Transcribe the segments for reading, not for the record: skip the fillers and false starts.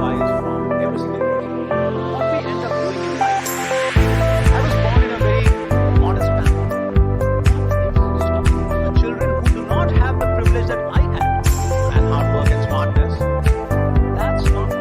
advice from every single person. What we end up doing in life. I was born in a very modest family. The children who do not have the privilege that I had, and hard work and smartness, that's not the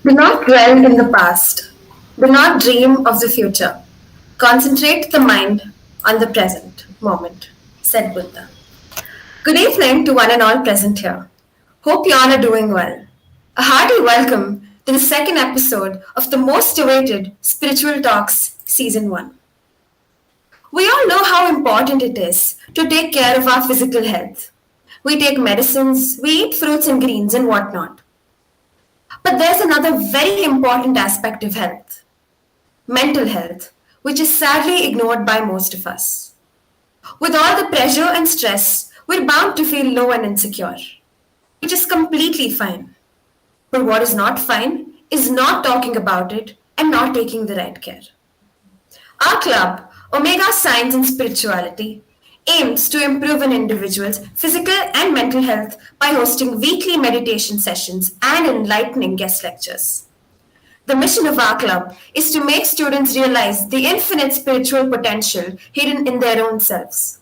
Do not dwell in the past. Do not dream of the future. Concentrate the mind on the present moment, said Buddha. Good evening to one and all present here. Hope you all are doing well. A hearty welcome to the second episode of the most awaited Spiritual Talks Season 1. We all know how important it is to take care of our physical health. We take medicines, we eat fruits and greens and whatnot. But there's another very important aspect of health mental health, which is sadly ignored by most of us. With all the pressure and stress, we're bound to feel low and insecure, which is completely fine. But what is not fine is not talking about it and not taking the right care. Our club, Omega Science and Spirituality, aims to improve an individual's physical and mental health by hosting weekly meditation sessions and enlightening guest lectures. The mission of our club is to make students realize the infinite spiritual potential hidden in their own selves.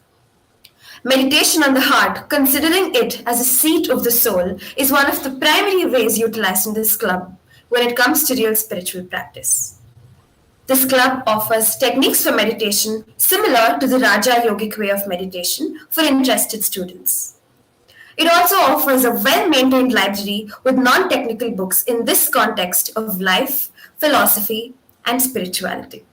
Meditation on the heart, considering it as a seat of the soul, is one of the primary ways utilized in this club when it comes to real spiritual practice. This club offers techniques for meditation similar to the Raja Yogic way of meditation for interested students. It also offers a well-maintained library with non-technical books in this context of life, philosophy, and spirituality.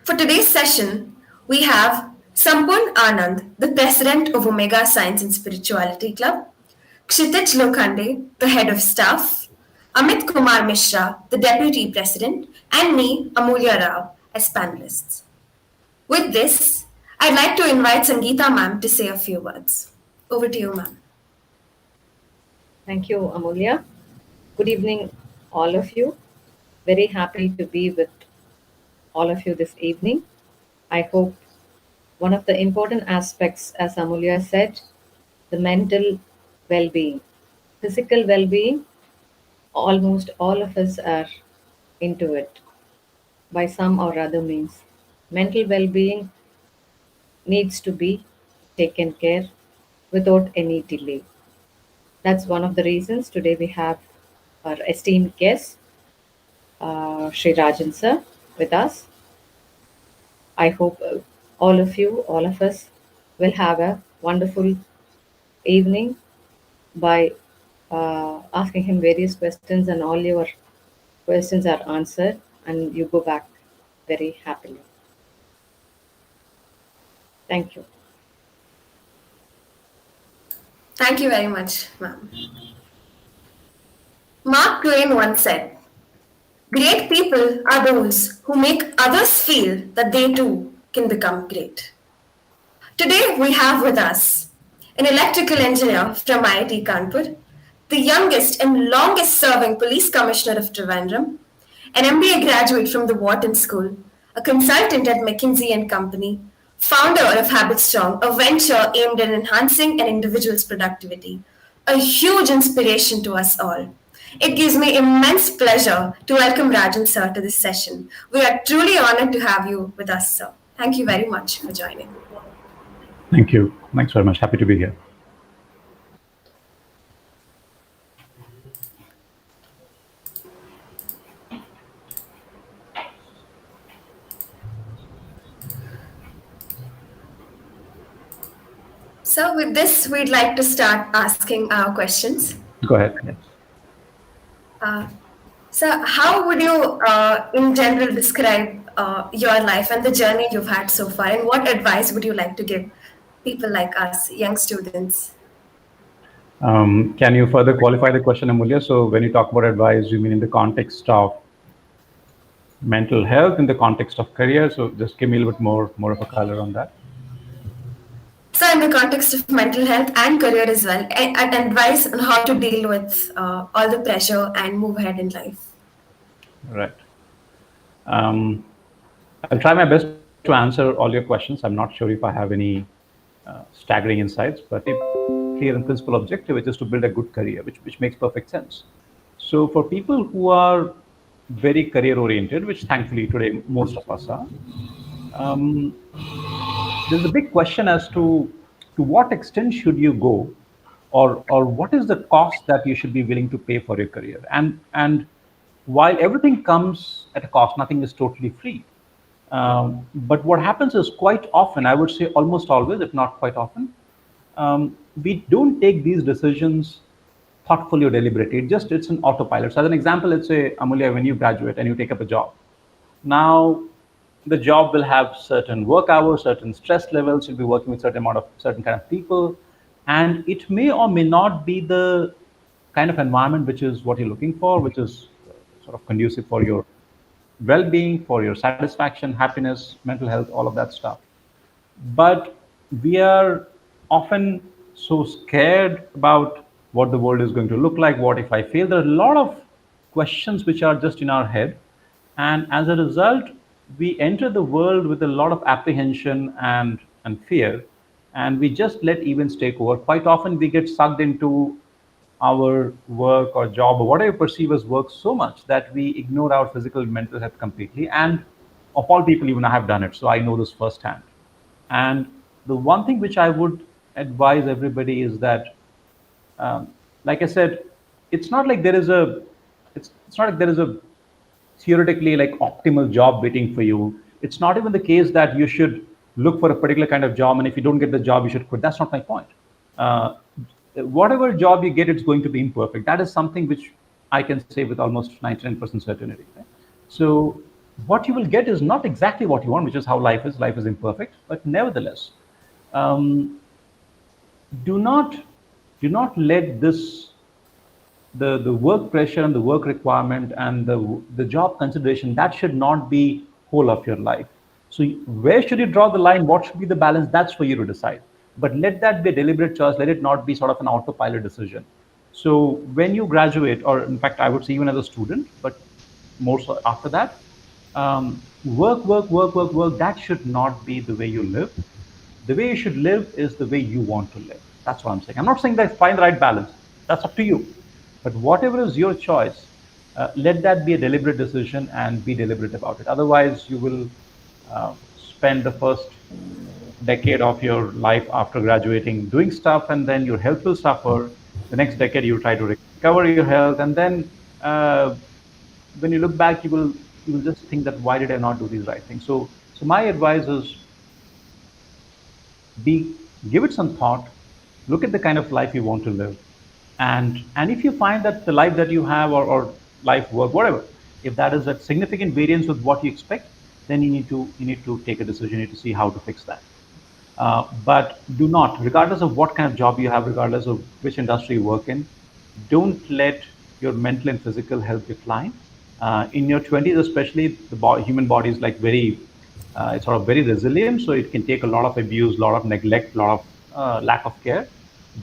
For today's session, we have Sampurn Anand, the president of Omega Science and Spirituality Club, Kshitij Lokhande, the head of staff, Amit Kumar Mishra, the deputy president, and me, Amulya Rao, as panelists. With this, I'd like to invite Sangeeta ma'am to say a few words. Over to you, ma'am. Thank you, Amulya. Good evening, all of you. Very happy to be with all of you this evening. I hope one of the important aspects, as Amulya said, the mental well-being. Physical well-being, almost all of us are into it by some or other means. Mental well-being needs to be taken care without any delay. That's one of the reasons today we have our esteemed guest, Sri Rajan sir, with us. I hope all of us, will have a wonderful evening by asking him various questions, and all your questions are answered, and you go back very happily. Thank you. Thank you very much, ma'am. Mark Twain once said, great people are those who make others feel that they too can become great. Today we have with us an electrical engineer from IIT Kanpur, the youngest and longest serving police commissioner of Trivandrum, an MBA graduate from the Wharton School, a consultant at McKinsey and Company, founder of HabitStrong, a venture aimed at enhancing an individual's productivity, a huge inspiration to us all. It gives me immense pleasure to welcome Rajan sir to this session. We are truly honored to have you with us, sir. Thank you very much for joining. Thank you. Thanks very much. Happy to be here. So, with this, we'd like to start asking our questions. Go ahead. Yes. So, how would you, in general, describe your life and the journey you've had so far? And what advice would you like to give people like us, young students? Can you further qualify the question, Amulya? So when you talk about advice, you mean in the context of mental health, in the context of career? So just give me a little bit more of a color on that. So, in the context of mental health and career as well, and advice on how to deal with all the pressure and move ahead in life. Right. I'll try my best to answer all your questions. I'm not sure if I have any staggering insights, but a clear and principal objective, which is to build a good career, which makes perfect sense. So for people who are very career oriented, which thankfully today most of us are, there's a big question as to what extent should you go, or what is the cost that you should be willing to pay for your career. And while everything comes at a cost, nothing is totally free. But what happens is quite often, I would say almost always, if not quite often, we don't take these decisions thoughtfully or deliberately. It's an autopilot. So as an example, let's say, Amulya, when you graduate and you take up a job, now the job will have certain work hours, certain stress levels. You'll be working with certain kind of people, and it may or may not be the kind of environment which is what you're looking for, which is sort of conducive for your well-being, for your satisfaction, happiness, mental health, all of that stuff. But we are often so scared about what the world is going to look like. What if I fail? There are a lot of questions which are just in our head, and as a result, we enter the world with a lot of apprehension and fear, and we just let events take over. Quite often, we get sucked into our work or job or whatever we perceive as work so much that we ignore our physical and mental health completely. And of all people, even I have done it, so I know this firsthand. And the one thing which I would advise everybody is that, like I said, it's not like there is a it's not like there is a theoretically like optimal job waiting for you. It's not even the case that you should look for a particular kind of job, and if you don't get the job, you should quit. That's not my point. Uh, Whatever job you get, it's going to be imperfect. That is something which I can say with almost 99% certainty. Right? So what you will get is not exactly what you want, which is how life is. Life is imperfect, but nevertheless, um, do not let this the work pressure and the work requirement and the job consideration, that should not be whole of your life. So where should you draw the line? What should be the balance? That's for you to decide. But let that be a deliberate choice. Let it not be sort of an autopilot decision. So when you graduate, or in fact, I would say even as a student, but more so after that, work. That should not be the way you live. The way you should live is the way you want to live. That's what I'm saying. I'm not saying that find the right balance. That's up to you. But whatever is your choice, let that be a deliberate decision and be deliberate about it. Otherwise, you will spend the first decade of your life after graduating doing stuff, and then your health will suffer. The next decade, you try to recover your health, and then when you look back, you will just think that why did I not do these right things? So my advice is be give it some thought, look at the kind of life you want to live, and if you find that the life that you have, or life work whatever, if that is a significant variance with what you expect, then you need to take a decision. You need to see how to fix that. But do not, regardless of what kind of job you have, regardless of which industry you work in, don't let your mental and physical health decline. In your 20s, especially, the human body is like it's sort of very resilient, so it can take a lot of abuse, a lot of neglect, a lot of lack of care,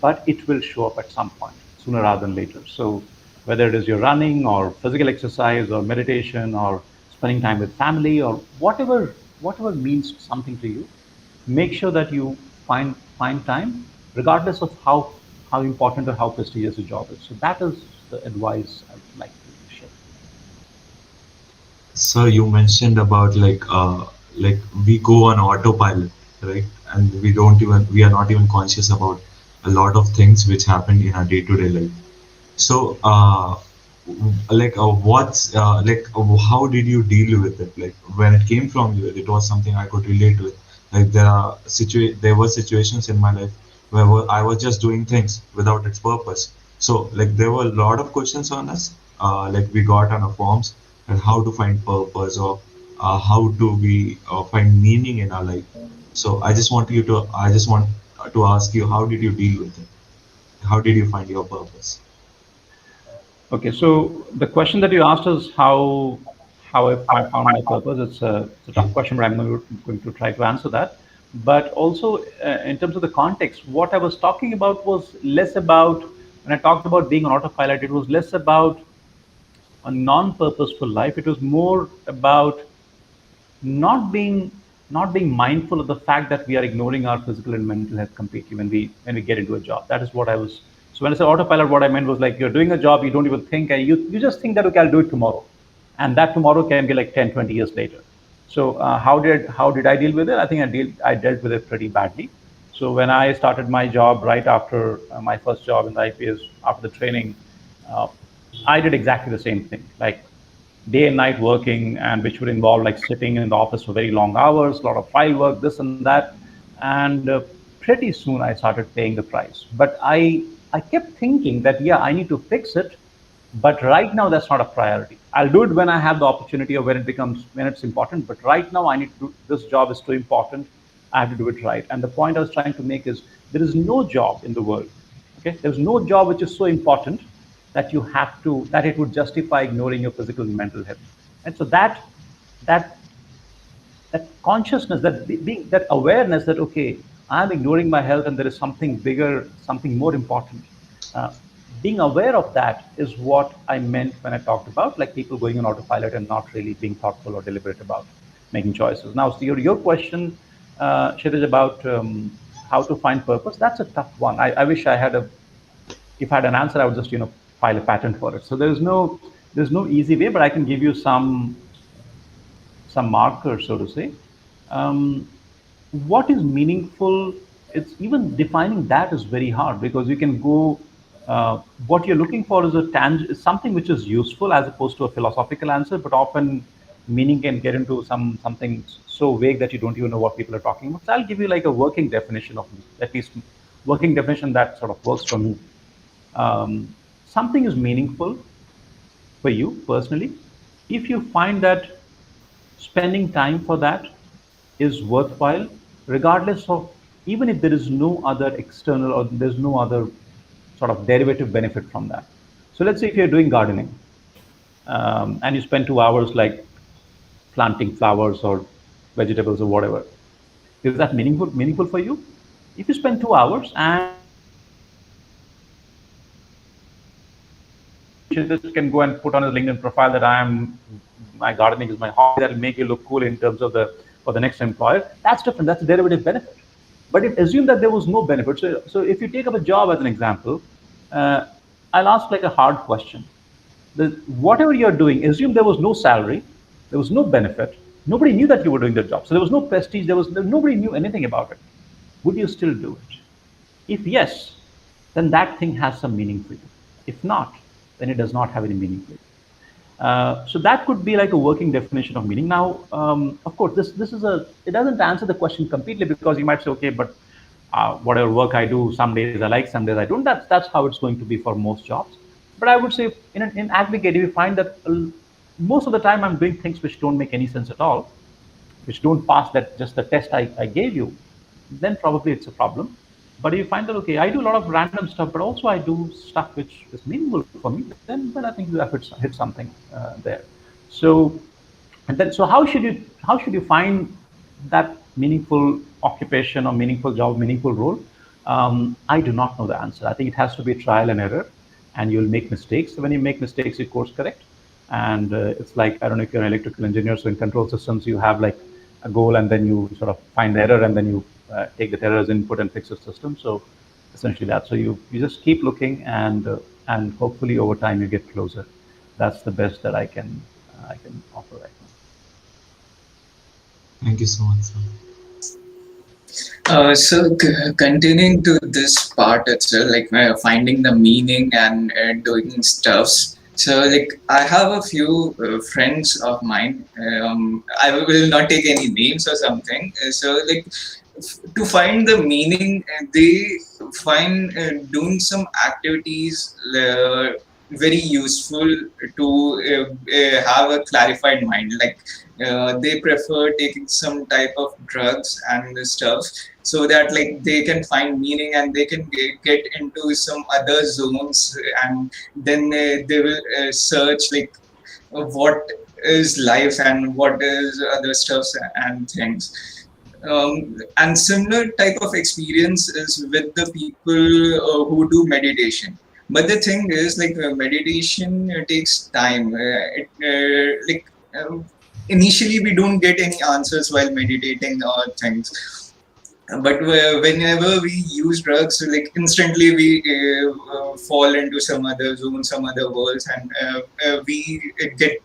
but it will show up at some point, sooner rather than later. So whether it is your running or physical exercise or meditation or spending time with family or whatever means something to you, make sure that you find time, regardless of how important or how prestigious the job is. So that is the advice I would like to share. Sir, you mentioned about like we go on autopilot, right? And we are not even conscious about a lot of things which happen in our day-to-day life. So, how did you deal with it? Like when it came from you, it was something I could relate with. Like there were situations in my life where I was just doing things without its purpose. So, like there were a lot of questions on us. Like we got on our forms and how to find purpose or how do we find meaning in our life. So, I just want to ask you, how did you deal with it? How did you find your purpose? Okay, so the question that you asked is how I found my purpose. It's a tough question, but going to try to answer that. But also, in terms of the context, what I was talking about was less about when I talked about being on autopilot. It was less about a non-purposeful life. It was more about not being not being mindful of the fact that we are ignoring our physical and mental health completely when we get into a job. That is what I was. So when I said autopilot, what I meant was like you're doing a job, you don't even think, and you just think that okay, I'll do it tomorrow, and that tomorrow can be like 10, 20 years later. So how did I deal with it? I think I dealt with it pretty badly. So when I started my job right after my first job in the IPS after the training, uh, I did exactly the same thing. Like day and night working, and which would involve like sitting in the office for very long hours, a lot of file work, this and that. And pretty soon I started paying the price. But I kept thinking that yeah, I need to fix it, but right now that's not a priority. I'll do it when I have the opportunity or when it's important. But right now I need to do this job is too important. I have to do it right. And the point I was trying to make is there is no job in the world. Okay, there's no job which is so important that it would justify ignoring your physical and mental health. And so that that consciousness, that awareness that okay, I'm ignoring my health and there is something bigger, something more important. Uh, Being aware of that is what I meant when I talked about like people going on autopilot and not really being thoughtful or deliberate about making choices. Now, so your question, Kshitij, about how to find purpose. That's a tough one. I wish I had a if I had an answer, I would just file a patent for it. So there's no easy way, but I can give you some markers, so to say. Um, what is meaningful? It's even defining that is very hard because you can go. What you're looking for is is something which is useful as opposed to a philosophical answer, but often meaning can get into something so vague that you don't even know what people are talking about. So I'll give you like a working definition of at least working definition that sort of works for me. Something is meaningful for you personally if you find that spending time for that is worthwhile, regardless of even if there is no other external or there's no other sort of derivative benefit from that. So let's say if you're doing gardening and you spend 2 hours like planting flowers or vegetables or whatever, is that meaningful for you? If you spend 2 hours and just can go and put on his LinkedIn profile that my gardening is my hobby. That'll make you look cool in terms of the for the next employer. That's different. That's a derivative benefit. But if assume that there was no benefit. So if you take up a job as an example, uh, I'll ask like a hard question. Whatever you're doing, assume there was no salary, there was no benefit, nobody knew that you were doing the job. So there was no prestige. Nobody knew anything about it. Would you still do it? If yes, then that thing has some meaning for you. If not, then it does not have any meaning for you. So that could be like a working definition of meaning. Now, of course, this is it doesn't answer the question completely because you might say, okay, but whatever work I do, some days I like, some days I don't. That's how it's going to be for most jobs. But I would say in aggregate, if you find that most of the time I'm doing things which don't make any sense at all, which don't pass that just the test I gave you, then probably it's a problem. But if you find that, okay, I do a lot of random stuff, but also I do stuff which is meaningful for me, then I think you have hit something there. So, and then, so how should you find that meaningful occupation or meaningful job, meaningful role? I do not know the answer. I think it has to be trial and error, and you'll make mistakes. So when you make mistakes, you course correct. And it's like, I don't know if you're an electrical engineer, so in control systems, you have like a goal, and then you sort of find the error, and then you take the error as input and fix the system. So essentially that. So you just keep looking, and hopefully over time you get closer. That's the best that I can offer right now. Thank you so much, sir. Continuing to this part itself, like finding the meaning and doing stuffs. So, like, I have a few friends of mine. I will not take any names or something. Like, to find the meaning, they find doing some activities very useful to have a clarified mind. Like, they prefer taking some type of drugs and stuff, so that like they can find meaning and they can get into some other zones, and then they will search like what is life and what is other stuffs and things. And similar type of experience is with the people who do meditation. But the thing is, like, meditation takes time. Initially we don't get any answers while meditating or things, but whenever we use drugs, like instantly we fall into some other zone, some other worlds, and we get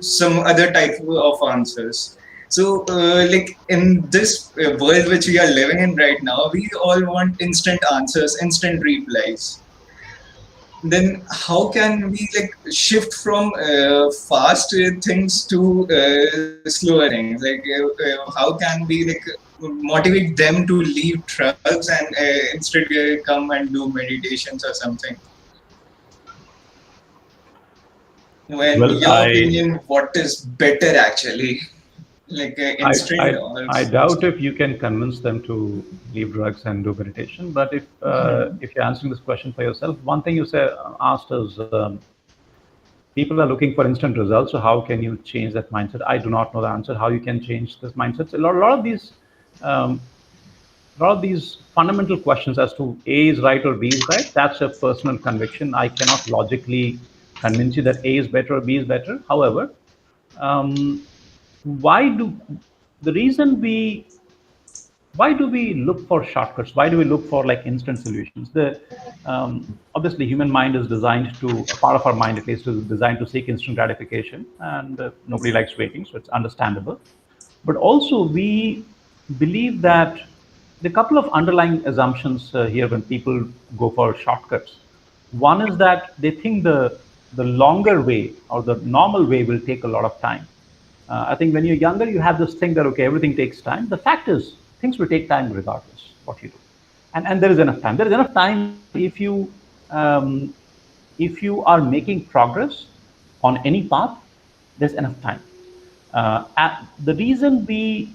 some other type of answers. So like in this world which we are living in right now, we all want instant answers, instant replies. Then how can we like shift from fast things to slower things? Like how can we like motivate them to leave drugs and instead come and do meditations or something? In Well, your opinion, what is better actually? Like instant or I doubt if you can convince them to leave drugs and do meditation. But if you're answering this question for yourself, one thing you said asked is, people are looking for instant results. So how can you change that mindset? I do not know the answer. How you can change this mindset? A um, lot of these fundamental questions as to A is right or B is right. That's a personal conviction. I cannot logically convince you that A is better or B is better. However, um, why do the reason we why do we look for shortcuts? Why do we look for like instant solutions? The obviously human mind is designed to, a part of our mind at least, is designed to seek instant gratification, and nobody likes waiting, so it's understandable. But also we believe that the couple of underlying assumptions here when people go for shortcuts. One is that they think the longer way or the normal way will take a lot of time. I think when you're younger, you have this thing that, okay, everything takes time. The fact is, things will take time regardless what you do. And there is enough time. There is enough time if you are making progress on any path, there's enough time. The reason we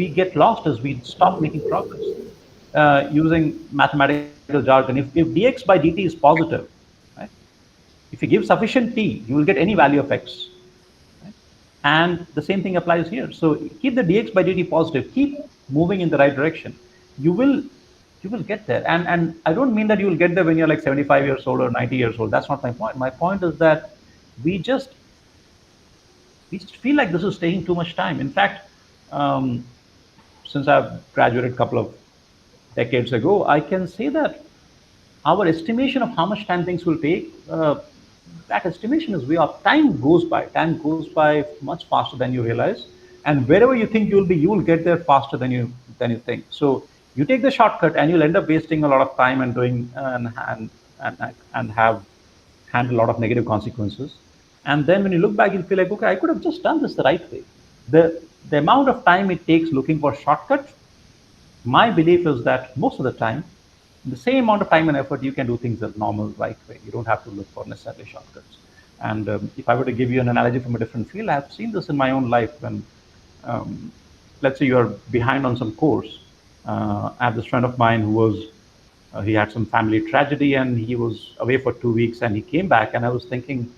get lost is we stop making progress. Using mathematical jargon, if dx by dt is positive, right? If you give sufficient t, you will get any value of x. And the same thing applies here. So keep the dx by dt positive, keep moving in the right direction. You will get there. And I don't mean that you will get there when you're like 75 years old or 90 years old. That's not my point. My point is that we just feel like this is taking too much time. In fact, since I've graduated a couple of decades ago, I can say that our estimation of how much time things will take, that estimation is way off. Time goes by. Time goes by much faster than you realize, and wherever you think you will be, you will get there faster than you think. So you take the shortcut, and you'll end up wasting a lot of time and doing and have handle a lot of negative consequences. And then when you look back, you'll feel like, okay, I could have just done this the right way. The amount of time it takes looking for shortcut, my belief is that most of the time, the same amount of time and effort, you can do things the normal, right way. You don't have to look for necessarily shortcuts. And if I were to give you an analogy from a different field, I've seen this in my own life. When, let's say, you're behind on some course, I have this friend of mine who was he had some family tragedy and he was away for 2 weeks and he came back and I was thinking,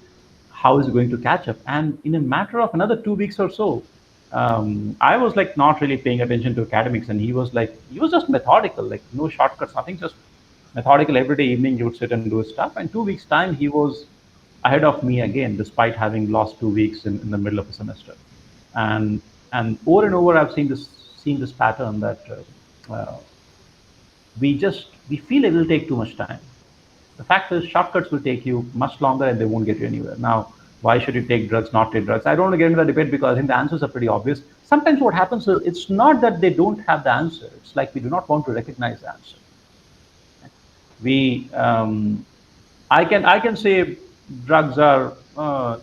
how is he going to catch up? And in a matter of another 2 weeks or so, I was like not really paying attention to academics and he was just methodical, like no shortcuts, nothing, just methodical. Every day evening he would sit and do his stuff. And 2 weeks time he was ahead of me again, despite having lost 2 weeks in the middle of a semester. And and over I've seen this pattern that we feel it will take too much time. The fact is, shortcuts will take you much longer and they won't get you anywhere. Now, why should you take drugs, not take drugs? I don't want to get into the debate because I think the answers are pretty obvious. Sometimes what happens is it's not that they don't have the answer. It's like we do not want to recognize the answer. We, I can say drugs are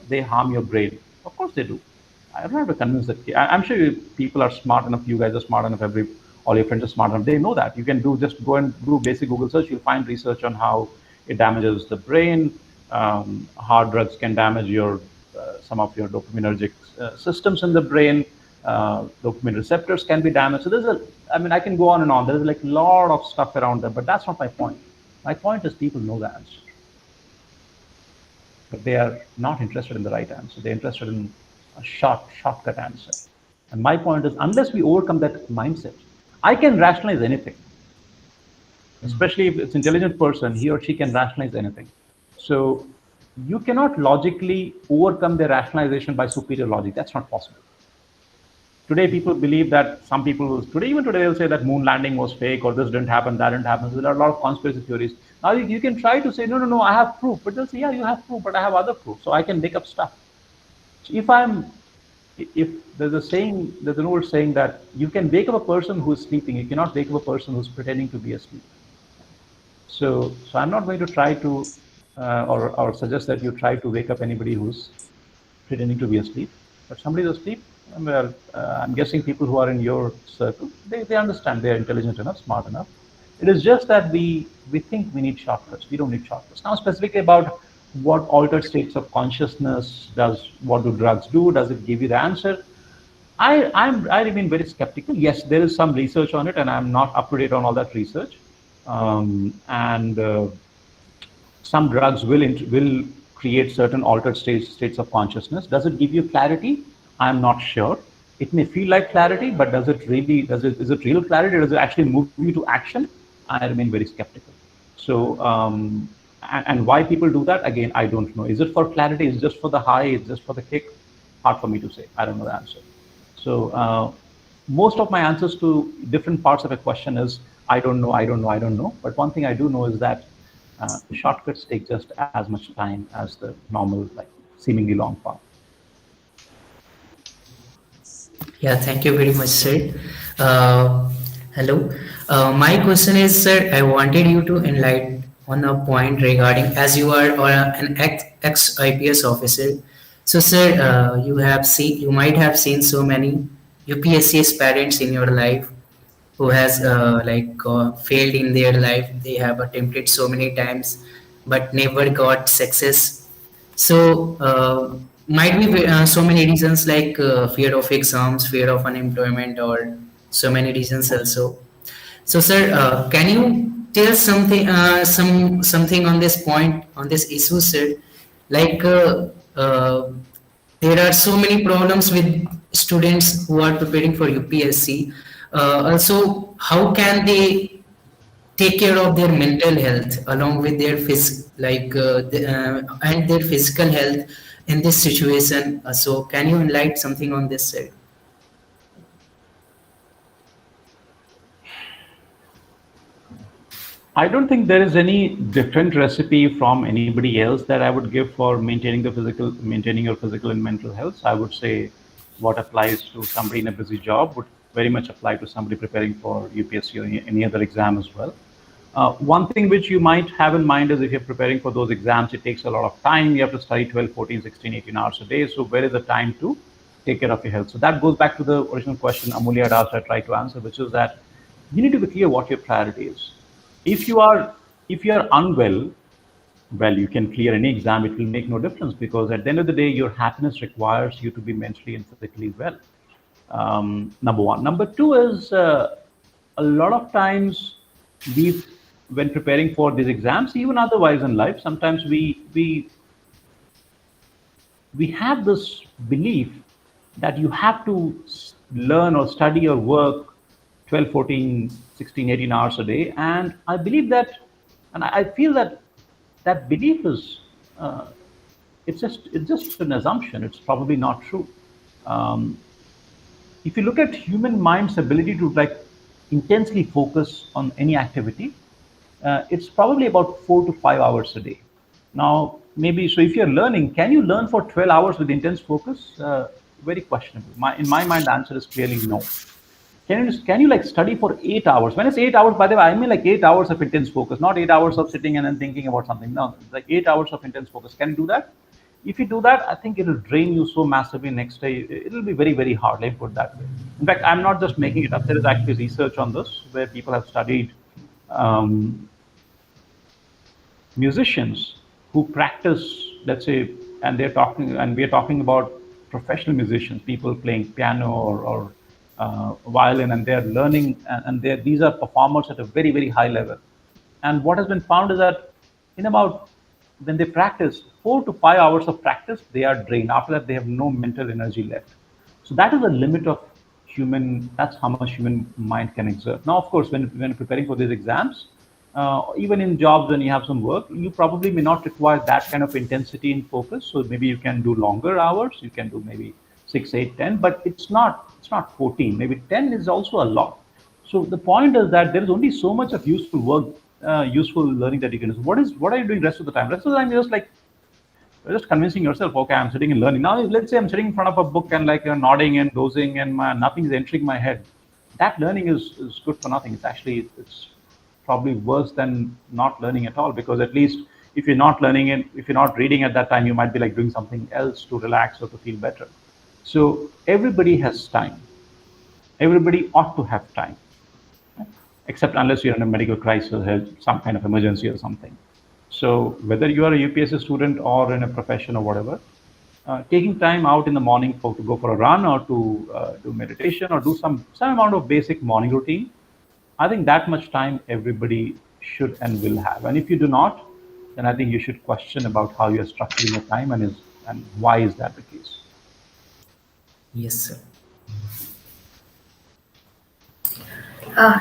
they harm your brain. Of course they do. I don't have to convince that. I'm sure people are smart enough. You guys are smart enough. All your friends are smart enough. They know that. You can just go and do basic Google search. You'll find research on how it damages the brain. Hard drugs can damage your some of your dopaminergic systems in the brain. Dopamine receptors can be damaged. So I can go on and on. There's like a lot of stuff around there, but that's not my point. My point is people know the answer, but they are not interested in the right answer. They're interested in a shortcut answer. And my point is, unless we overcome that mindset, I can rationalize anything. Especially if it's an intelligent person, he or she can rationalize anything. So you cannot logically overcome their rationalization by superior logic. That's not possible. Today, people believe that even today, they'll say that moon landing was fake or this didn't happen, that didn't happen. So there are a lot of conspiracy theories. Now you can try to say, no, I have proof. But they'll say, yeah, you have proof, but I have other proof. So I can make up stuff. So if there's an old saying that you can wake up a person who is sleeping, you cannot wake up a person who's pretending to be asleep. So I'm not going to try to or suggest that you try to wake up anybody who's pretending to be asleep. But somebody's asleep, well, I'm guessing people who are in your circle, they understand, they're intelligent enough, smart enough. It is just that we think we need shortcuts. We don't need shortcuts. Now, specifically about what altered states of consciousness what do drugs do? Does it give you the answer? I remain very skeptical. Yes, there is some research on it, and I'm not up to date on all that research. Some drugs will create certain altered states of consciousness. Does it give you clarity? I'm not sure. It may feel like clarity, but is it real clarity, or does it actually move you to action? I remain very skeptical. So, and why people do that, again, I don't know. Is it for clarity? Is it just for the high? Is it just for the kick? Hard for me to say. I don't know the answer. So, most of my answers to different parts of a question is, I don't know. But one thing I do know is that shortcuts take just as much time as the normal, like seemingly long path. Yeah, thank you very much, sir. Hello. My question is, sir, I wanted you to enlighten on a point regarding, as you are an ex-IPS officer. So, sir, you might have seen so many UPSC aspirants in your life who has failed in their life. They have attempted so many times, but never got success. So might be so many reasons like fear of exams, fear of unemployment, or so many reasons also. So, sir, can you tell something on this point, on this issue, sir? Like there are so many problems with students who are preparing for UPSC. Also, how can they take care of their mental health along with their and their physical health in this situation? So can you enlighten something on this side? I don't think there is any different recipe from anybody else that I would give for maintaining your physical and mental health. I would say what applies to somebody in a busy job would very much apply to somebody preparing for UPSC or any other exam as well. One thing which you might have in mind is if you're preparing for those exams, it takes a lot of time. You have to study 12, 14, 16, 18 hours a day. So where is the time to take care of your health? So that goes back to the original question Amulya had asked, I tried to answer, which is that you need to be clear what your priority is. If you are unwell, well, you can clear any exam. It will make no difference because at the end of the day, your happiness requires you to be mentally and physically well. Number one. Number two is a lot of times we, when preparing for these exams, even otherwise in life, sometimes we have this belief that you have to learn or study or work 12, 14, 16, 18 hours a day. And I believe that, and I feel that that belief is, uh, it's just an assumption. It's probably not true. Um, if you look at human mind's ability to like intensely focus on any activity, it's probably about 4 to 5 hours a day. Now, maybe so if you're learning, can you learn for 12 hours with intense focus? Very questionable. In my mind, the answer is clearly no. Can you like study for 8 hours? When it's 8 hours, by the way, I mean like 8 hours of intense focus, not 8 hours of sitting and then thinking about something. No, like 8 hours of intense focus. Can you do that? If you do that, I think it'll drain you so massively next day. It'll be very, very hard. Let me put it that way. In fact, I'm not just making it up. There is actually research on this where people have studied um, musicians who practice, let's say, and we're talking about professional musicians, people playing piano or violin, and they're learning, and these are performers at a very, very high level. And what has been found is that in about, when they practice 4 to 5 hours of practice, they are drained. After that, they have no mental energy left. So that is the limit of human. That's how much human mind can exert. Now, of course, when preparing for these exams, even in jobs when you have some work, you probably may not require that kind of intensity in focus. So maybe you can do longer hours. You can do maybe 6, 8, 10, but it's not 14. Maybe 10 is also a lot. So the point is that there is only so much of useful work, useful learning that you can do. What are you doing rest of the time? Rest of the time, you're just convincing yourself, okay, I'm sitting and learning. Now, let's say I'm sitting in front of a book and like you're nodding and dozing and nothing is entering my head. That learning is good for nothing. It's probably worse than not learning at all, because at least if you're not learning and if you're not reading at that time, you might be like doing something else to relax or to feel better. So everybody has time. Everybody ought to have time, except unless you're in a medical crisis, have some kind of emergency or something. So whether you are a UPSC student or in a profession or whatever, taking time out in the morning to go for a run or to do meditation or do some amount of basic morning routine, I think that much time everybody should and will have. And if you do not, then I think you should question about how you are structuring your time and why is that the case. Yes, sir.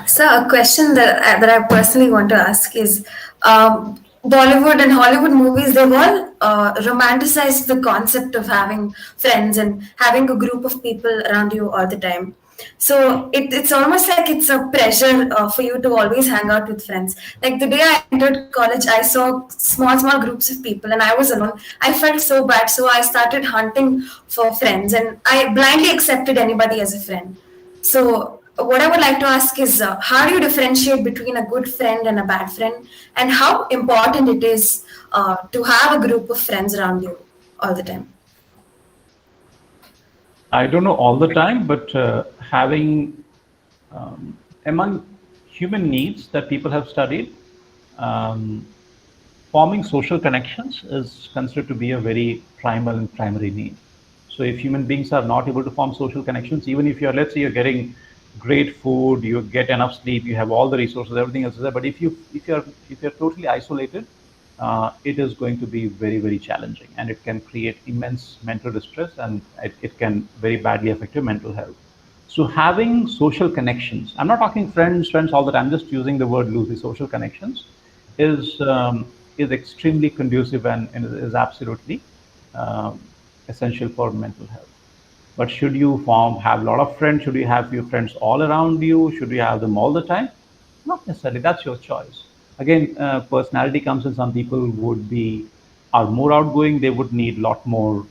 So a question that I personally want to ask is, Bollywood and Hollywood movies, they've all romanticized the concept of having friends and having a group of people around you all the time. So it's almost like it's a pressure for you to always hang out with friends. Like the day I entered college, I saw small groups of people and I was alone. I felt so bad. So I started hunting for friends and I blindly accepted anybody as a friend. So what I would like to ask is, how do you differentiate between a good friend and a bad friend, and how important it is to have a group of friends around you all the time? I don't know all the time, but having among human needs that people have studied, um, forming social connections is considered to be a very primal and primary need. So if human beings are not able to form social connections, even if you're, let's say, you're getting great food, you get enough sleep, you have all the resources, everything else is there. But if you're totally isolated, it is going to be very, very challenging, and it can create immense mental distress, and it can very badly affect your mental health. So having social connections, I'm not talking friends all the time, I'm just using the word loosely, social connections is extremely conducive and is absolutely um, essential for mental health. But should you have a lot of friends? Should you have your friends all around you? Should you have them all the time? Not necessarily. That's your choice. Again, personality comes in. Some people are more outgoing. They would need a lot more.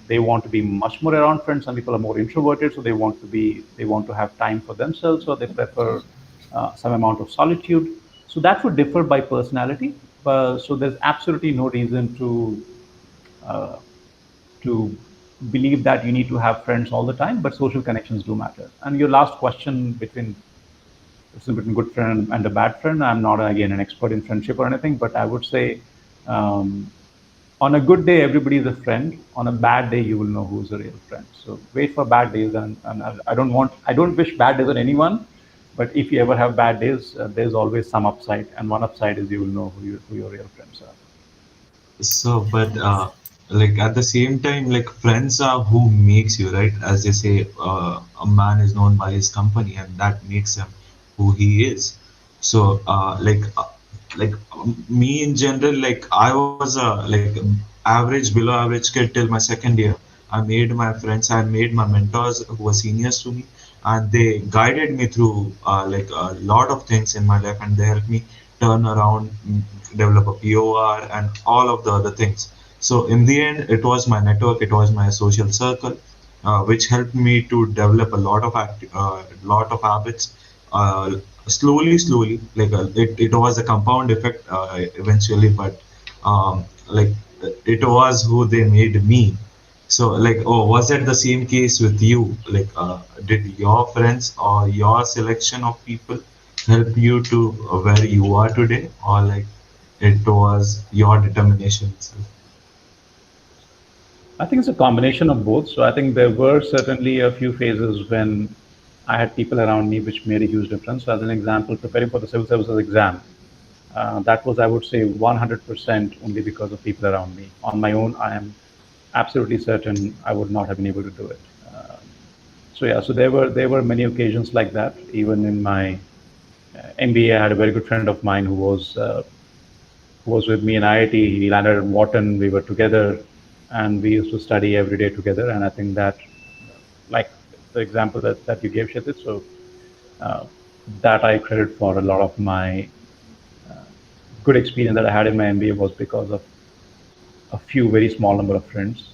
They want to be much more around friends. Some people are more introverted, so they want to have time for themselves, or they prefer some amount of solitude. So that would differ by personality. So there's absolutely no reason uh, to believe that you need to have friends all the time, but social connections do matter. And your last question between good friend and a bad friend, I'm not again an expert in friendship or anything, but I would say um, on a good day, everybody is a friend. On a bad day, you will know who's a real friend. So wait for bad days, and I don't wish bad days on anyone. But if you ever have bad days, there's always some upside, and one upside is you will know who your real friends are. So, but like at the same time, like friends are who makes you, right? As they say, a man is known by his company, and that makes him who he is. So, me in general, like I was a average, below average kid till my second year. I made my friends, I made my mentors who were seniors to me, and they guided me through like a lot of things in my life, and they helped me turn around, develop a POR, and all of the other things. So in the end, it was my network, it was my social circle, which helped me to develop a lot of habits. Slowly, like it was a compound effect eventually, but like it was who they made me. So like, oh, was that the same case with you? Like, did your friends or your selection of people help you to where you are today, or like it was your determination itself? I think it's a combination of both. So I think there were certainly a few phases when I had people around me which made a huge difference. So as an example, preparing for the civil services exam, that was, I would say, 100% only because of people around me. On my own, I am absolutely certain I would not have been able to do it. So yeah, so there were many occasions like that. Even in my MBA, I had a very good friend of mine who was with me in IIT. He landed in Wharton. We were together, and we used to study every day together. And I think that, like the example that you gave, Kshitij, so uh, that I credit for a lot of my good experience that I had in my MBA was because of a few very small number of friends,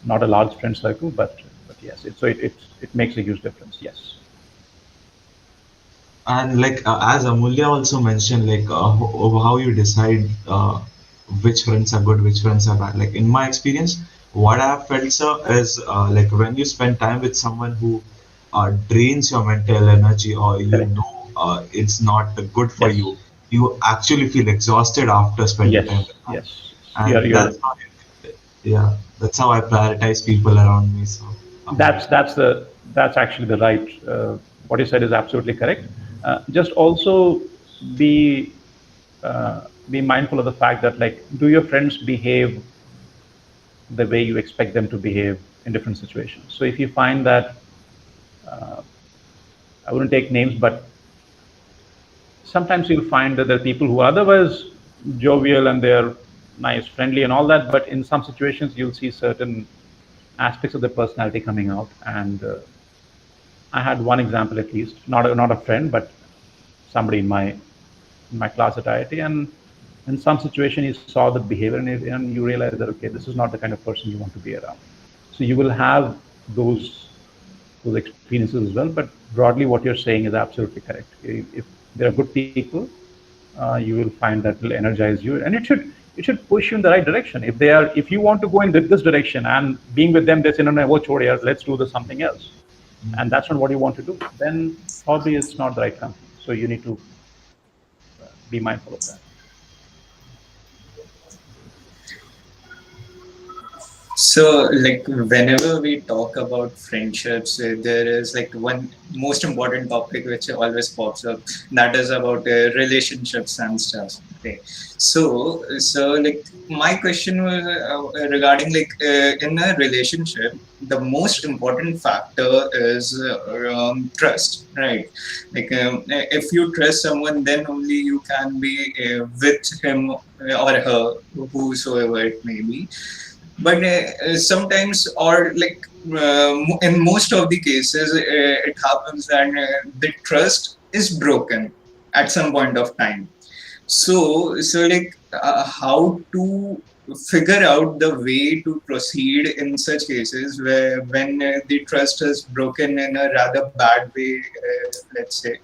not a large friend circle, but yes, it makes a huge difference. Yes. And like as Amulya also mentioned, like how you decide which friends are good, which friends are bad. Like in my experience, what I have felt, sir, is like when you spend time with someone who drains your mental energy, or Correct. it's not good for Yes. you, you actually feel exhausted after spending time Yes. with them. Yes. And yeah, that's how I prioritize people around me. So, That's actually the right. What you said is absolutely correct. Just also be be mindful of the fact that, like, do your friends behave the way you expect them to behave in different situations? So if you find that, I wouldn't take names, but sometimes you'll find that there are people who are otherwise jovial and they're nice, friendly, and all that, but in some situations you'll see certain aspects of their personality coming out. And I had one example, at least, not a friend, but somebody in my class at IIT, and in some situation you saw the behavior, and you realize that, okay, this is not the kind of person you want to be around. So you will have those those experiences as well. But broadly, what you're saying is absolutely correct. If there are good people, you will find that will energize you, and it should push you in the right direction. If you want to go in this direction, and being with them, they say, no, no, wo chhod yaar, let's do this something else, and that's not what you want to do, then probably it's not the right company. So you need to be mindful of that. So, like, whenever we talk about friendships, there is like one most important topic which always pops up. That is about relationships and stuff. Okay. So like, my question was regarding like in a relationship, the most important factor is trust, right? Like, if you trust someone, then only you can be with him or her, whosoever it may be. But sometimes, or like in most of the cases, it happens that the trust is broken at some point of time. So like, how to figure out the way to proceed in such cases where when the trust is broken in a rather bad way, let's say,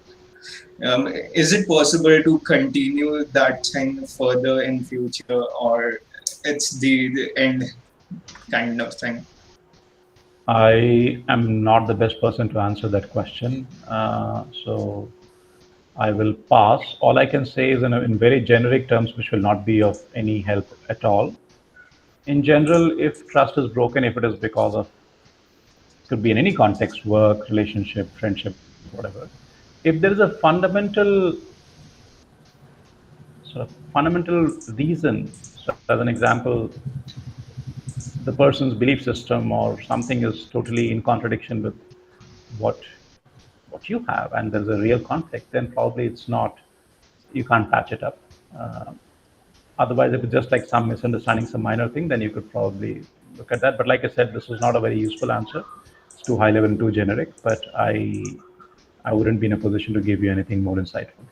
is it possible to continue that thing further in future, or it's the end kind of thing? I am not the best person to answer that question, so I will pass. All I can say is in very generic terms, which will not be of any help at all. In general, if trust is broken, if it is because of, could be in any context, work, relationship, friendship, whatever, if there is a fundamental reason, so as an example, the person's belief system or something is totally in contradiction with what what you have, and there's a real conflict, then probably it's not, you can't patch it up. Uh, Otherwise, if it's just like some misunderstanding, some minor thing, then you could probably look at that. But like I said, this is not a very useful answer. It's too high level and too generic. But I wouldn't be in a position to give you anything more insightful.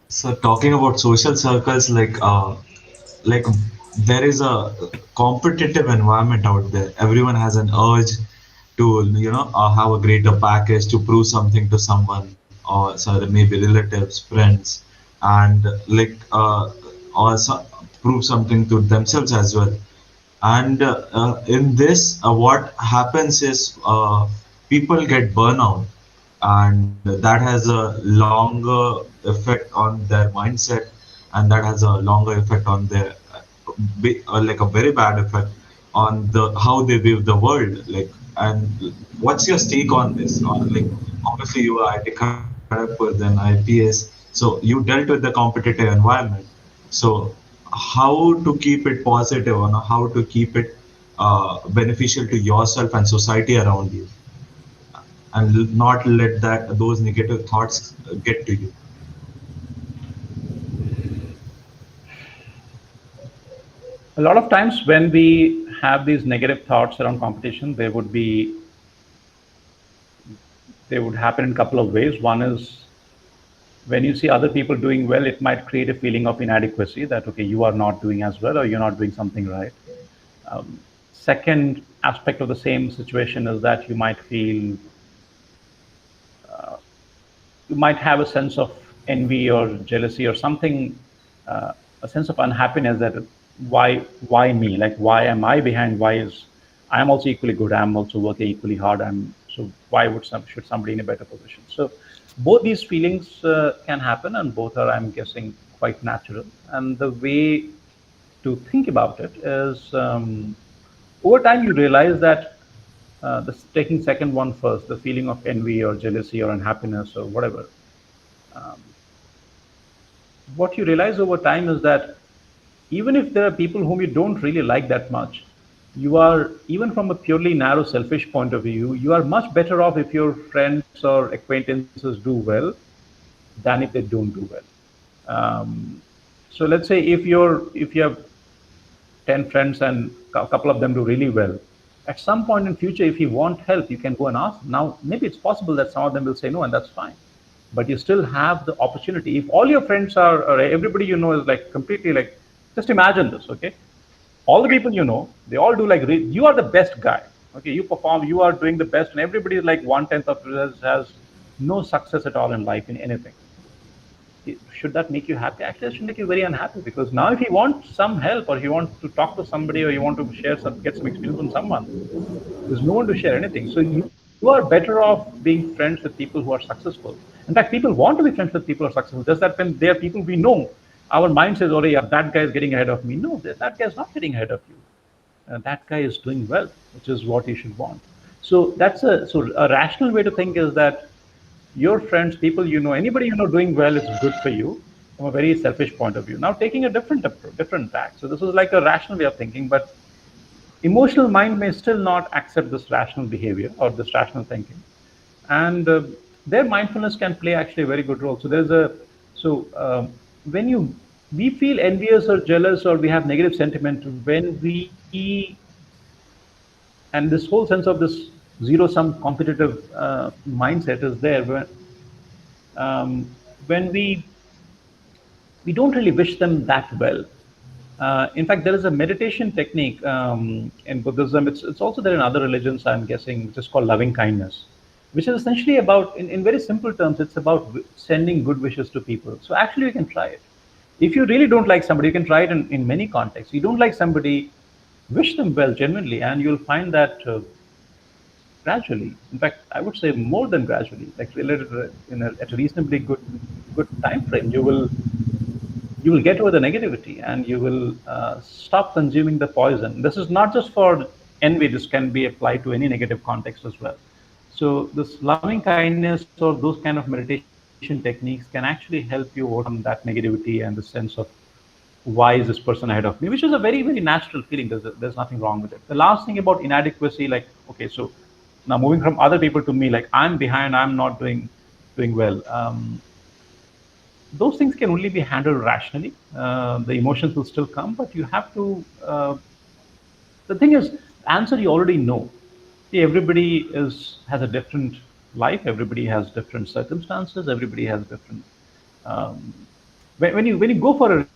So talking about social circles, like there is a competitive environment out there. Everyone has an urge to have a greater package to prove something to someone, or so maybe relatives, friends, and or prove something to themselves as well. And in this, what happens is people get burnout, and that has a longer effect on their mindset, and that has a longer effect on their like a very bad effect on the how they view the world. And what's your take on this? Obviously you are IIT Kharagpur, then IPS, so you dealt with the competitive environment. So how to keep it positive, or how to keep it beneficial to yourself and society around you, and not let that those negative thoughts get to you? A lot of times when we have these negative thoughts around competition, they would happen in a couple of ways. One is when you see other people doing well, it might create a feeling of inadequacy that, okay, you are not doing as well or you're not doing something right. Second aspect of the same situation is that you might have a sense of envy or jealousy or something, a sense of unhappiness that why me? Like, why am I behind? Why is I'm also equally good? I'm also working equally hard. So why should somebody in a better position? So both these feelings can happen, and both are, I'm guessing, quite natural. And the way to think about it is, over time you realize that taking second one first, the feeling of envy or jealousy or unhappiness or whatever, um, what you realize over time is that even if there are people whom you don't really like that much, you are, even from a purely narrow selfish point of view, you are much better off if your friends or acquaintances do well than if they don't do well. So let's say if you have 10 friends and a couple of them do really well, at some point in future, if you want help, you can go and ask. Now maybe it's possible that some of them will say no, and that's fine, but you still have the opportunity. If all your friends are, or everybody you know is like completely like, just imagine this, okay, all the people you know, they all do like, you are the best guy, okay, you perform, you are doing the best, and everybody is like 1/10 of has no success at all in life in anything. Should that make you happy? Actually, it should make you very unhappy, because now if you want some help, or you want to talk to somebody, or you want to get some experience from someone, there's no one to share anything. So you are better off being friends with people who are successful. In fact, people want to be friends with people who are successful. Just that when they are people we know, our mind says, oh, yeah, that guy is getting ahead of me. No, that guy is not getting ahead of you. That guy is doing well, which is what you should want. So a rational way to think is that your friends, people you know, anybody you know doing well is good for you from a very selfish point of view. Now taking a different tack. So this is like a rational way of thinking, but emotional mind may still not accept this rational behavior or this rational thinking, and their mindfulness can play actually a very good role. So when you we feel envious or jealous, or we have negative sentiment when and this whole sense of this zero sum competitive mindset is there when we don't really wish them that well. In fact, there is a meditation technique in Buddhism. It's also there in other religions, I'm guessing, which is called loving kindness, which is essentially about, in very simple terms, it's about sending good wishes to people. So actually, you can try it. If you really don't like somebody, you can try it in many contexts. You don't like somebody, wish them well genuinely, and you'll find that gradually, in fact, I would say more than gradually, like related at a reasonably good time frame, you will get over the negativity, and you will stop consuming the poison. This is not just for envy, this can be applied to any negative context as well. So this loving kindness or those kind of meditation techniques can actually help you overcome that negativity and the sense of why is this person ahead of me, which is a very, very natural feeling. There's nothing wrong with it. The last thing about inadequacy, like, okay, so now moving from other people to me, like I'm behind, I'm not doing well. Those things can only be handled rationally. The emotions will still come, but you have to. The thing is, the answer you already know. See, everybody has a different life. Everybody has different circumstances. Everybody has different. Um, when you go for a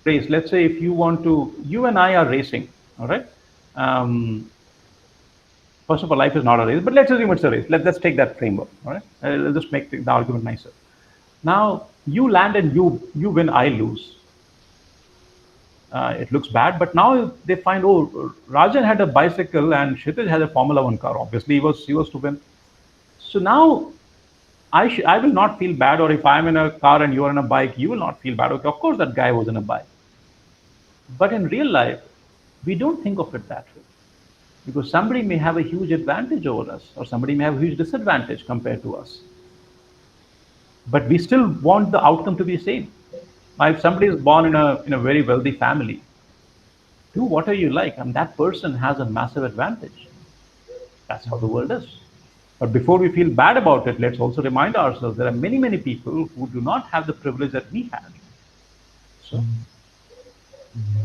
race, let's say if you and I are racing, all right. Um, First of all, life is not a race, but let's assume it's a race. Let's take that framework, all right. Let's just make the argument nicer. Now you land and you win, I lose. It looks bad, but now they find, oh, Rajan had a bicycle and Kshitij had a Formula One car. Obviously, he was to win. So now I will not feel bad, or if I'm in a car and you're in a bike, you will not feel bad. Okay, of course that guy was in a bike. But in real life, we don't think of it that way, because somebody may have a huge advantage over us, or somebody may have a huge disadvantage compared to us. But we still want the outcome to be the same. Now, if somebody is born in a very wealthy family, do what are you like, and that person has a massive advantage. That's how the world is. But before we feel bad about it, let's also remind ourselves there are many, many people who do not have the privilege that we had. So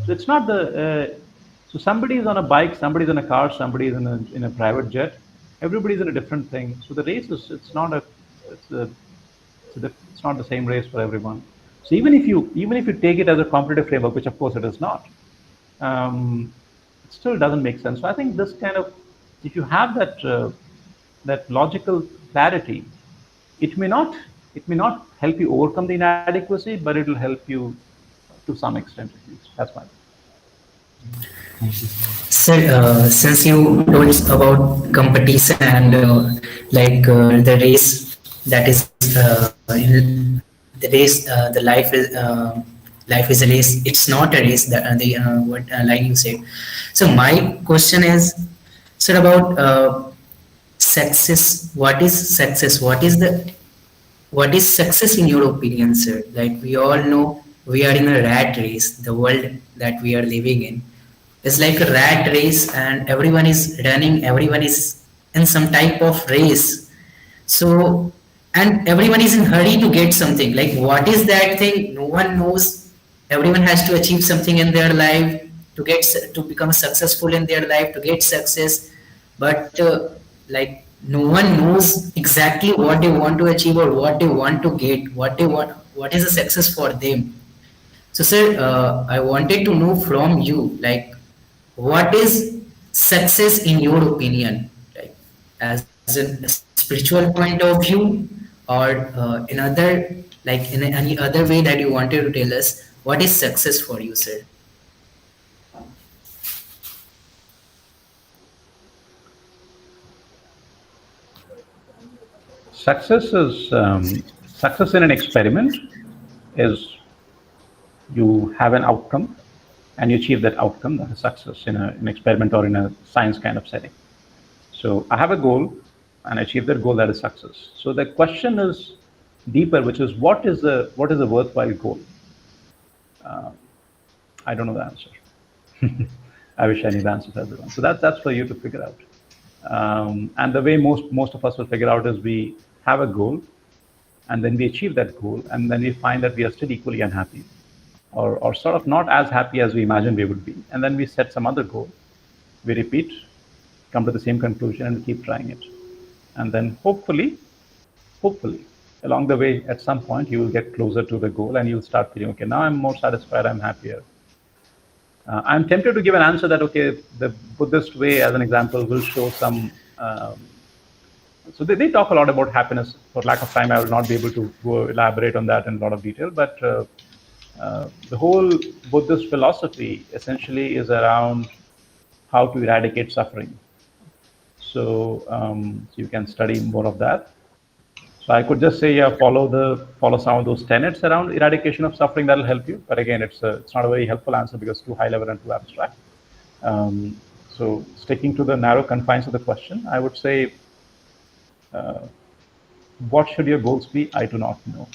it's not so somebody is on a bike, somebody is in a car, somebody is in a private jet. Everybody's in a different thing. So the race is it's not the same race for everyone. So even if you take it as a competitive framework, which of course it is not, it still doesn't make sense. So I think this kind of, if you have that logical clarity, it may not help you overcome the inadequacy, but it will help you to some extent at least. That's my. Sir, since you told about competition and the race that is the race, life is a race. It's not a race. Like you said. So my question is, sir, about success. What is success? What is success in your opinion, sir? Like we all know, we are in a rat race. The world that we are living in is like a rat race, and everyone is running. Everyone is in some type of race. So, and everyone is in hurry to get something. Like what is that thing? No one knows. Everyone has to achieve something in their life to become successful in their life, to get success. But like no one knows exactly what they want to achieve or what they want to get, what is a success for them. So, sir, I wanted to know from you, like, what is success in your opinion, like, as a spiritual point of view, or in any other way that you wanted to tell us, what is success for you, sir? Success in an experiment is you have an outcome and you achieve that outcome. That is success in an experiment or in a science kind of setting. So I have a goal and I achieve that goal. That is success. So the question is deeper, which is what is a worthwhile goal? I don't know the answer. I wish I knew the answer to everyone. So that's for you to figure out. And the way most of us will figure out is we have a goal, and then we achieve that goal, and then we find that we are still equally unhappy, or sort of not as happy as we imagined we would be. And then we set some other goal, we repeat, come to the same conclusion, and we keep trying it. And then hopefully, along the way, at some point, you will get closer to the goal, and you'll start feeling, okay, now I'm more satisfied, I'm happier. I'm tempted to give an answer that, okay, the Buddhist way, as an example, will show some. So they talk a lot about happiness. For lack of time, I will not be able to go elaborate on that in a lot of detail. But the whole Buddhist philosophy essentially is around how to eradicate suffering. So you can study more of that. So I could just say, yeah, follow some of those tenets around eradication of suffering. That'll help you. But again, it's not a very helpful answer because it's too high level and too abstract. So sticking to the narrow confines of the question, I would say What should your goals be? I do not know.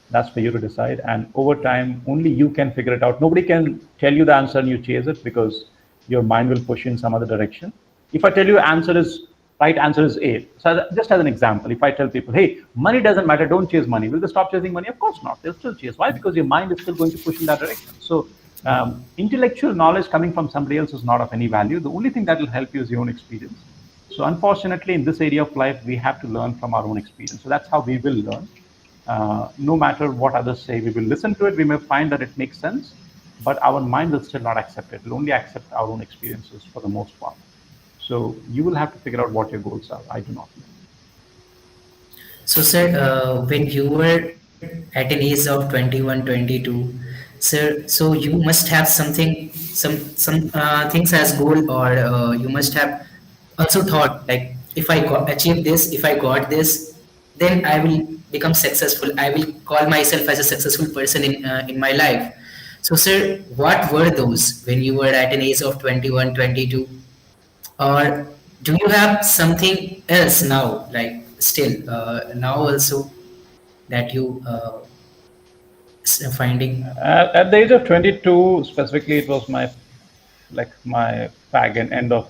That's for you to decide. And over time, only you can figure it out. Nobody can tell you the answer and you chase it because your mind will push you in some other direction. If I tell you right answer is A. So just as an example, if I tell people, hey, money doesn't matter, don't chase money. Will they stop chasing money? Of course not. They'll still chase. Why? Because your mind is still going to push in that direction. So intellectual knowledge coming from somebody else is not of any value. The only thing that will help you is your own experience. So unfortunately, in this area of life, we have to learn from our own experience. So that's how we will learn. No matter what others say, we will listen to it. We may find that it makes sense, but our mind will still not accept it. It will only accept our own experiences for the most part. So you will have to figure out what your goals are. I do not know. So, sir, when you were at an age of 21, 22, sir, so you must have something, some things as goal, or you must have also thought like, if I achieve this, if I got this, then I will become successful. I will call myself as a successful person in my life. So, sir, what were those when you were at an age of 21, 22? Or do you have something else now, like still now also that you finding? At the age of 22, specifically, it was my at the fag end of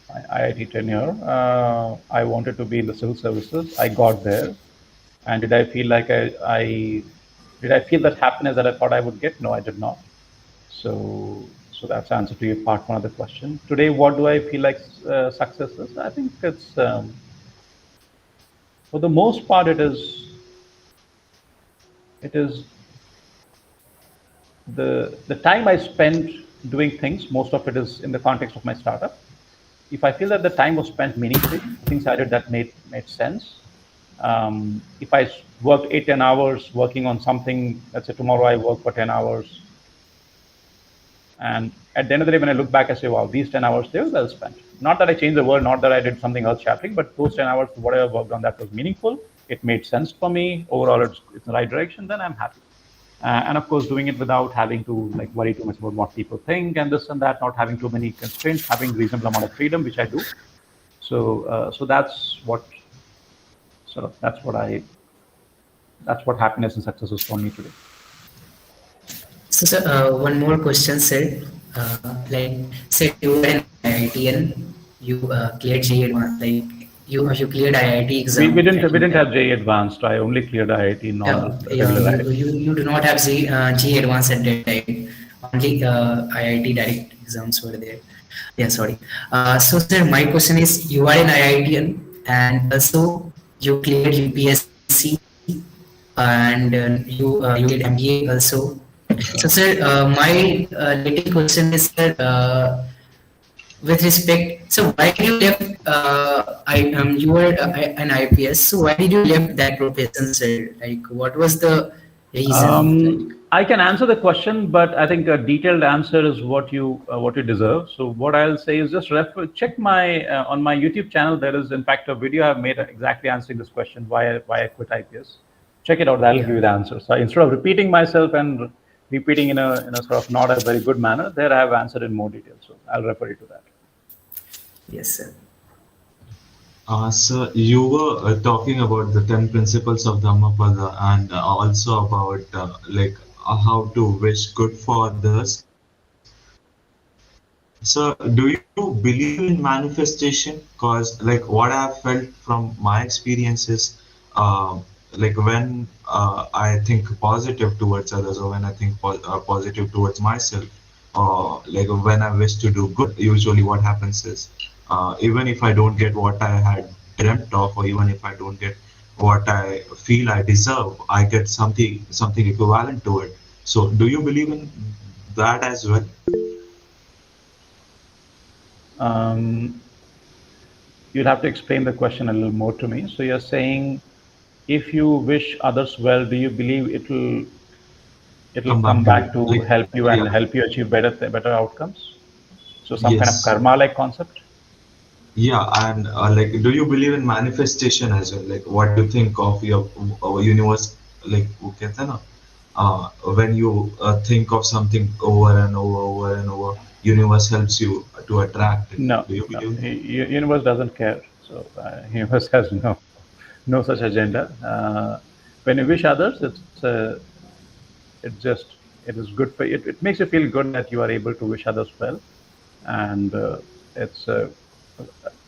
my IIT tenure. I wanted to be in the civil services. I got there, and did I feel like did I feel that happiness that I thought I would get? No, I did not. So that's the answer to your part one of the question. Today, what do I feel like success is? I think it's for the most part it is the time I spent doing things. Most of it is in the context of my startup. If I feel that the time was spent meaningfully, things I did that made sense. If I worked 8-10 hours working on something, let's say tomorrow I work for 10 hours. And at the end of the day, when I look back, I say, wow, these 10 hours, they were well spent. Not that I changed the world, not that I did something earth shattering, but those 10 hours, whatever I worked on, that was meaningful. It made sense for me. Overall, it's in the right direction, then I'm happy. And of course, doing it without having to like worry too much about what people think and this and that, not having too many constraints, having reasonable amount of freedom, which I do. So that's what happiness and success is for me today. So, sir, one more question, sir. Like, say you were an IITian, you cleared JEE Advanced, like you cleared IIT exam. We didn't have JEE Advanced. I only cleared IIT normal. You do not have JEE Advanced at that time. Only IIT direct exams were there. Yeah, sorry. So, sir, my question is: you are an IITian, and also you cleared UPSC, and you did MBA also. So, sir, my little question is, sir, with respect, so why did you left? You were an IPS. So why did you left that profession, sir? Like, what was the reason? I can answer the question, but I think a detailed answer is what you deserve. So what I'll say is just check my on my YouTube channel. There is in fact a video I've made exactly answering this question: why I quit IPS. Check it out. That'll give you the answer. So instead of repeating myself and repeating in a sort of not a very good manner, there I have answered in more detail. So I'll refer you to that. Yes, sir. So you were talking about the 10 principles of Dhammapada and also about how to wish good for others. So do you believe in manifestation? Because like what I have felt from my experiences, like when I think positive towards others or when I think positive towards myself, or like when I wish to do good, usually what happens is even if I don't get what I had dreamt of, or even if I don't get what I feel I deserve, I get something equivalent to it. So do you believe in that as well? You'll have to explain the question a little more to me. So you're saying, if you wish others well, do you believe it'll come back to help you and help you achieve better outcomes? So some kind of karma-like concept. Yeah, and like, do you believe in manifestation as well? Like, what do you think of your universe? Like, when you think of something over and over and over, universe helps you to attract it. No, Do you no. believe in that? Universe doesn't care. So universe has no such agenda. When you wish others, it just it is good for it. It makes you feel good that you are able to wish others well, and it's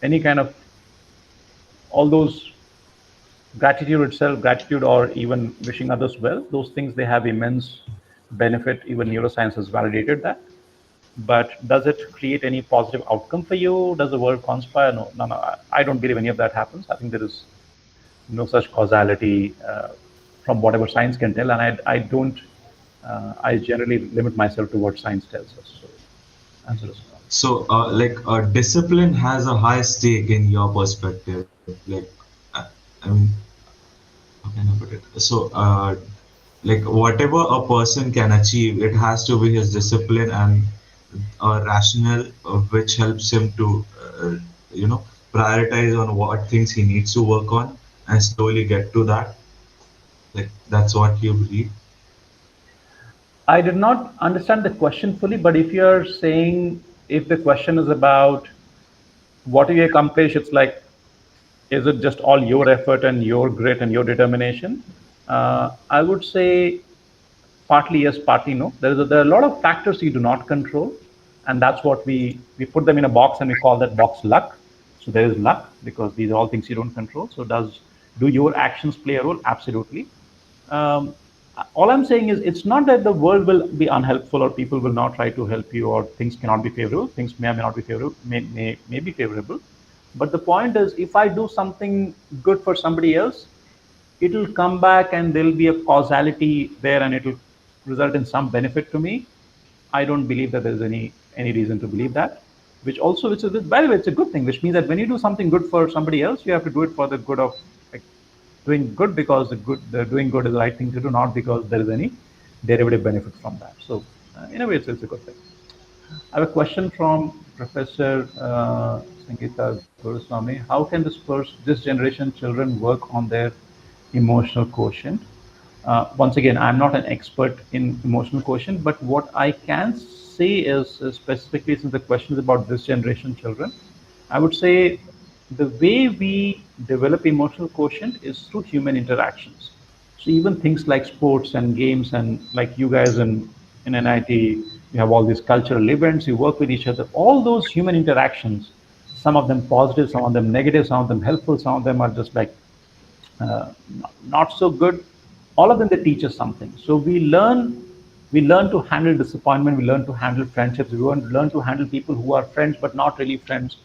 any kind of all those gratitude itself, gratitude or even wishing others well. Those things they have immense benefit. Even neuroscience has validated that. But does it create any positive outcome for you? Does the world conspire? No, no, no. I don't believe any of that happens. I think there is no such causality from whatever science can tell, and I don't. I generally limit myself to what science tells us. So, answer is no. So, discipline has a high stake in your perspective. I mean, how can I put it? So, like whatever a person can achieve, it has to be his discipline and rational, which helps him to, you know, prioritize on what things he needs to work on and slowly get to that. Like that's what you believe. I did not understand the question fully, but if you're saying if the question is about what do you accomplish, it's like is it just all your effort and your grit and your determination? I would say partly yes, partly no. There are a lot of factors you do not control, and that's what we put them in a box and we call that box luck. So there is luck because these are all things you don't control. So do your actions play a role? Absolutely. Um, all I'm saying is it's not that the world will be unhelpful or people will not try to help you or things cannot be favorable. Things may or may not be favorable, may be favorable. But the point is, if I do something good for somebody else, it'll come back and there'll be a causality there and it'll result in some benefit to me. I don't believe that there's any reason to believe that. Which is by the way, it's a good thing. Which means that when you do something good for somebody else, you have to do it for the good of like doing good because the doing good is the right thing to do, not because there is any derivative benefit from that. So in a way, it's a good thing. I have a question from Professor Sangeeta Guruswamy. How can this generation children work on their emotional quotient? Once again, I'm not an expert in emotional quotient, but what I can say is specifically since the question is about this generation children, I would say the way we develop emotional quotient is through human interactions. So even things like sports and games and like you guys in NIT, you have all these cultural events, you work with each other, all those human interactions, some of them positive, some of them negative, some of them helpful, some of them are just like uh, not so good. All of them they teach us something. So we learn to handle disappointment. We learn to handle friendships. We learn to handle people who are friends but not really friends.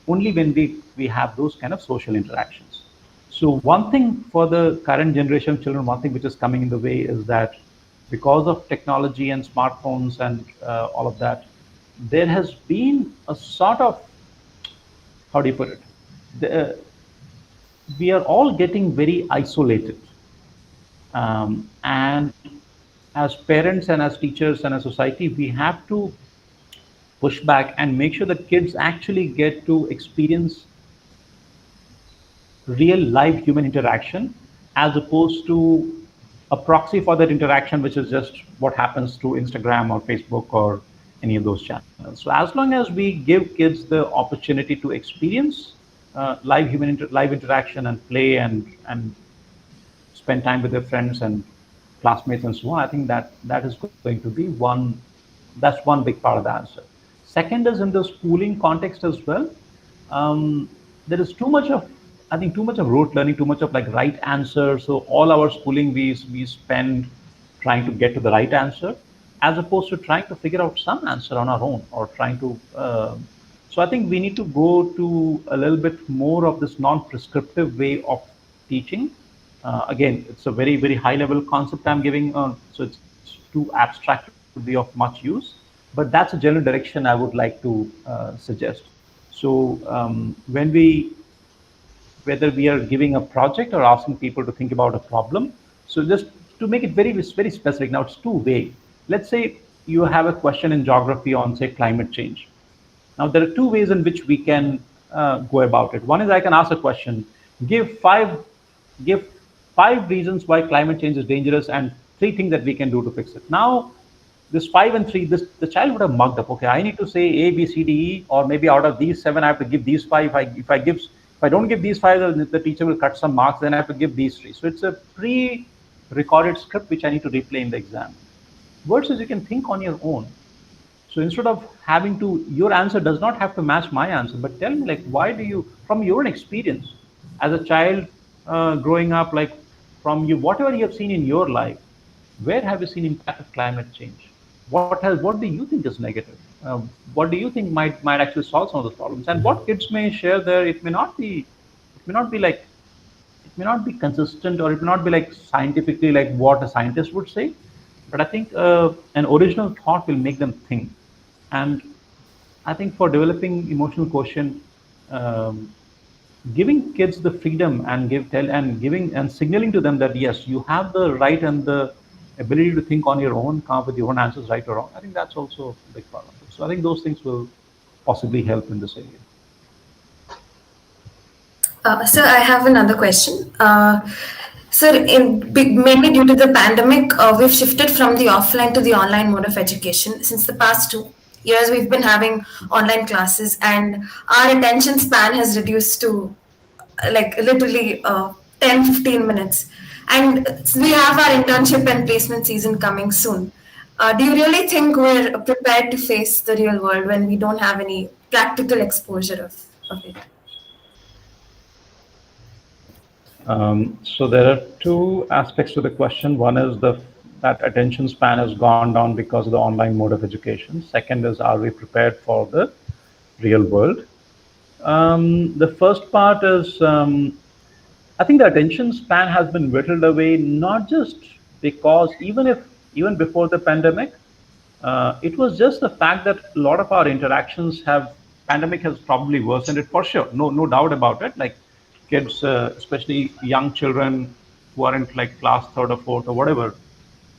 Only when we have those kind of social interactions. So one thing for the current generation of children, one thing which is coming in the way is that because of technology and smartphones and all of that, there has been a sort of how do you put it? We are all getting very isolated. And as parents and as teachers and as society, we have to push back and make sure that kids actually get to experience real live human interaction as opposed to a proxy for that interaction, which is just what happens through Instagram or Facebook or any of those channels. So as long as we give kids the opportunity to experience live interaction and play and spend time with their friends and classmates and so on, I think that is going to be that's one big part of the answer. Second is in the schooling context as well. There is too much of I think too much of rote learning, too much of like right answer. So all our schooling we spend trying to get to the right answer, as opposed to trying to figure out some answer on our own or trying to. So I think we need to go to a little bit more of this non-prescriptive way of teaching. Again, it's a very high level concept I'm giving, so it's too abstract to be of much use. But that's a general direction I would like to suggest. So when we whether we are giving a project or asking people to think about a problem. So just to make it very specific, now it's too vague. Let's say you have a question in geography on say climate change. Now there are two ways in which we can go about it. One is I can ask a question, give five give 5 reasons why climate change is dangerous and 3 things that we can do to fix it. Now this 5 and 3, this the child would have mugged up. Okay, I need to say A, B, C, D, E, or maybe out of these 7, I have to give these 5. If I don't give these 5, the teacher will cut some marks. Then I have to give these 3. So it's a pre-recorded script which I need to replay in the exam. Versus you can think on your own. So instead of having to, your answer does not have to match my answer, but tell me, like, why do you, from your own experience as a child growing up, like from you, whatever you have seen in your life, where have you seen impact of climate change? What do you think is negative? What do you think might actually solve some of those problems? And what kids may share there, it may not be like, it may not be consistent, or it may not be like scientifically like what a scientist would say, but I think an original thought will make them think. And I think for developing emotional quotient, giving kids the freedom and giving and signaling to them that yes, you have the right and the ability to think on your own, come up with your own answers, right or wrong. I think that's also a big part of it. So I think those things will possibly help in this area. Sir, I have another question. Sir, mainly due to the pandemic, we've shifted from the offline to the online mode of education. Since the past 2 years, we've been having online classes, and our attention span has reduced to like literally 10-15 minutes. And we have our internship and placement season coming soon. Do you really think we're prepared to face the real world when we don't have any practical exposure of it? So there are two aspects to the question. One is that attention span has gone down because of the online mode of education. Second is, are we prepared for the real world? The first part is, I think the attention span has been whittled away, not just because even before the pandemic, it was just the fact that a lot of our interactions pandemic has probably worsened it for sure. No doubt about it. Like kids, especially young children who are in like class 3rd or 4th or whatever,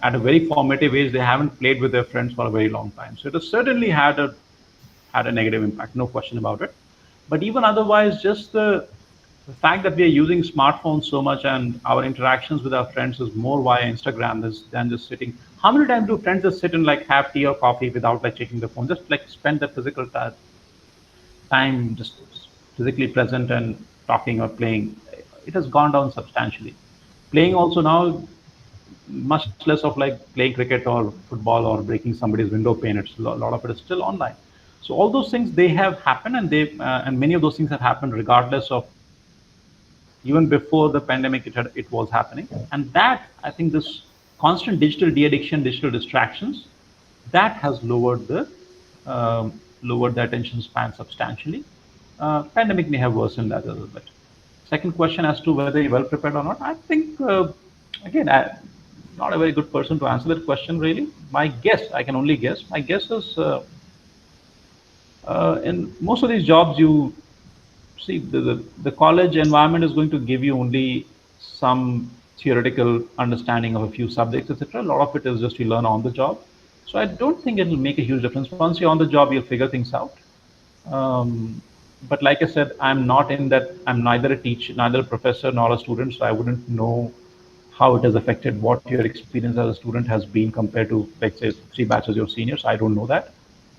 at a very formative age, they haven't played with their friends for a very long time. So it has certainly had a negative impact, no question about it. But even otherwise, just the fact that we are using smartphones so much and our interactions with our friends is more via Instagram than just sitting. How many times do friends just sit and like have tea or coffee without like checking the phone? Just like spend that physical time just physically present and talking or playing. It has gone down substantially. Playing also now, much less of like playing cricket or football or breaking somebody's window pane. It's a lot of it is still online. So all those things, they have happened, and and many of those things have happened regardless of, even before the pandemic, it was happening. And that, I think, this constant digital de-addiction, digital distractions, that has lowered the attention span substantially. Pandemic may have worsened that a little bit. Second question as to whether you're well prepared or not, I think, again, I'm not a very good person to answer that question, really. My guess, I can only guess, my guess is in most of these jobs, you see the college environment is going to give you only some theoretical understanding of a few subjects, etc. A lot of it is just you learn on the job. So I don't think it will make a huge difference. Once you're on the job, you'll figure things out. But like I said, I'm not in that. I'm neither a teacher, neither a professor, nor a student, so I wouldn't know how it has affected what your experience as a student has been compared to, let's say, 3 batches your seniors. I don't know that,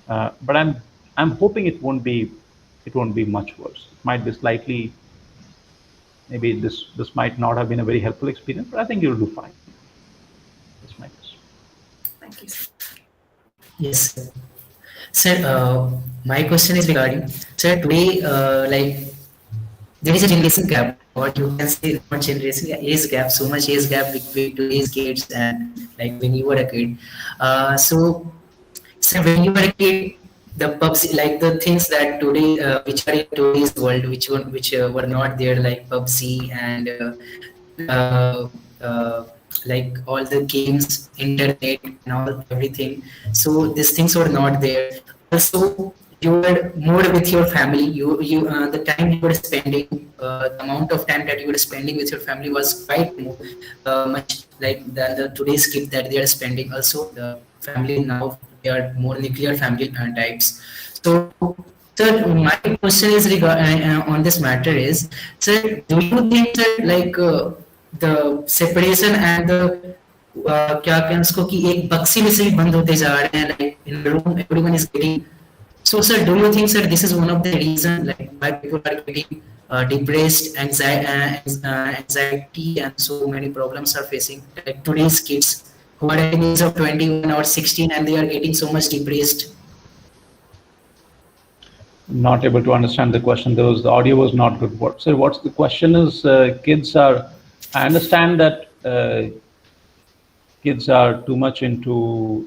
but I'm hoping it won't be much worse. It might be slightly. Maybe this might not have been a very helpful experience, but I think you'll do fine. That's my guess. Thank you. Yes, sir. Sir, my question is regarding, sir, today, like, there is a generation gap, or you can say not generation, age gap, so much age gap between today's kids and like when you were a kid. So, sir, when you were a kid, the PUBG, like the things that today, which are in today's world, which were not there, like PUBG and uh, uh, like all the games, internet, and all everything. So these things were not there. Also, you were more with your family. You the time you were spending, the amount of time that you were spending with your family was quite more, much like than the today's kid that they are spending. Also, the family now, they are more nuclear family types. So, sir, my question is on this matter is, sir, do you think that like the separation and the क्या कहें उसको कि एक बक्सी में से भी बंद होते जा रहे हैं, like in a room everyone is getting. So sir, do you think sir this is one of the reason like why people are getting depressed, anxiety and so many problems are facing like today's kids who are at the age of 21 or 16 and they are getting so much depressed? Not able to understand the question. The audio was not good. What, sir? What's the question? Is kids are? I understand that kids are too much into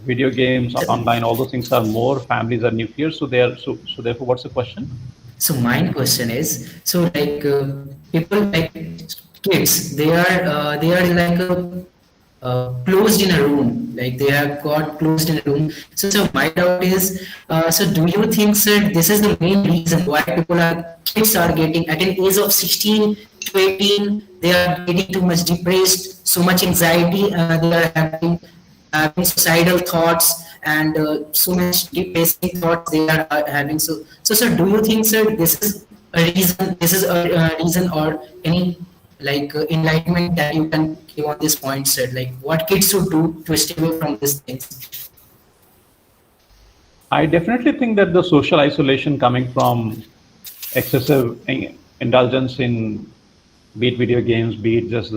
video games, online. All those things are more. Families are nuclear, so they are so. Therefore, what's the question? So my question is, so like people like kids, they are like closed in a room, like they have got closed in a room. So my doubt is, so do you think, sir, this is the main reason why kids are getting at an age of 16 to 18, they are getting too much depressed, so much anxiety, they are having suicidal thoughts and so much depressing thoughts they are having. So sir, do you think, sir, this is a reason? This is a reason or any like enlightenment that you can give on this point, sir? Like what kids should do to stay away from these things? I definitely think that the social isolation coming from excessive indulgence in be it video games, be it just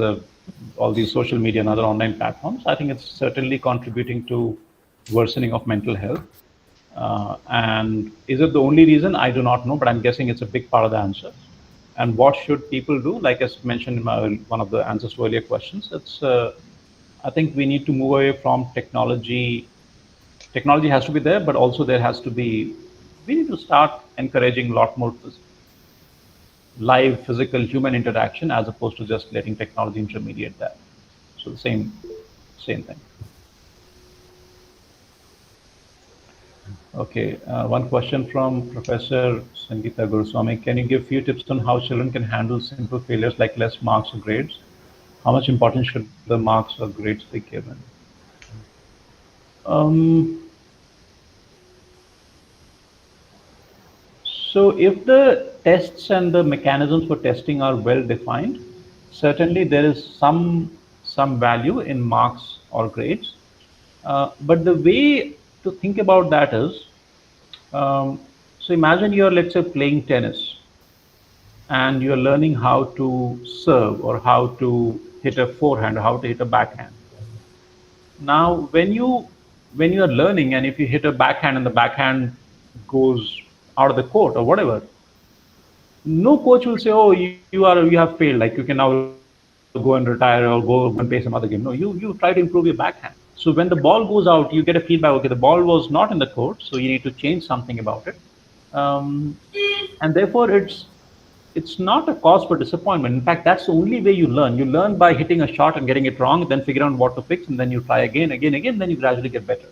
all these social media and other online platforms, I think it's certainly contributing to worsening of mental health. And is it the only reason? I do not know, but I'm guessing it's a big part of the answer. And what should people do? Like I mentioned in one of the answers to earlier questions, I think we need to move away from technology. Technology has to be there, but also we need to start encouraging a lot more live physical human interaction as opposed to just letting technology intermediate that. So the same thing. Okay, one question from Professor Sangeeta Guruswamy. Can you give few tips on how children can handle simple failures like less marks or grades? How much importance should the marks or grades be given? So if the tests and the mechanisms for testing are well defined, certainly there is some value in marks or grades. But the way to think about that is, so imagine you're, let's say, playing tennis and you're learning how to serve or how to hit a forehand or how to hit a backhand. Now, when you are learning and if you hit a backhand and the backhand goes out of the court or whatever, no coach will say, "Oh, you have failed. Like you can now go and retire or go and play some other game." No, you try to improve your backhand. So when the ball goes out, you get a feedback. Okay, the ball was not in the court, so you need to change something about it. And therefore, it's not a cause for disappointment. In fact, that's the only way you learn. You learn by hitting a shot and getting it wrong, then figure out what to fix, and then you try again, then you gradually get better.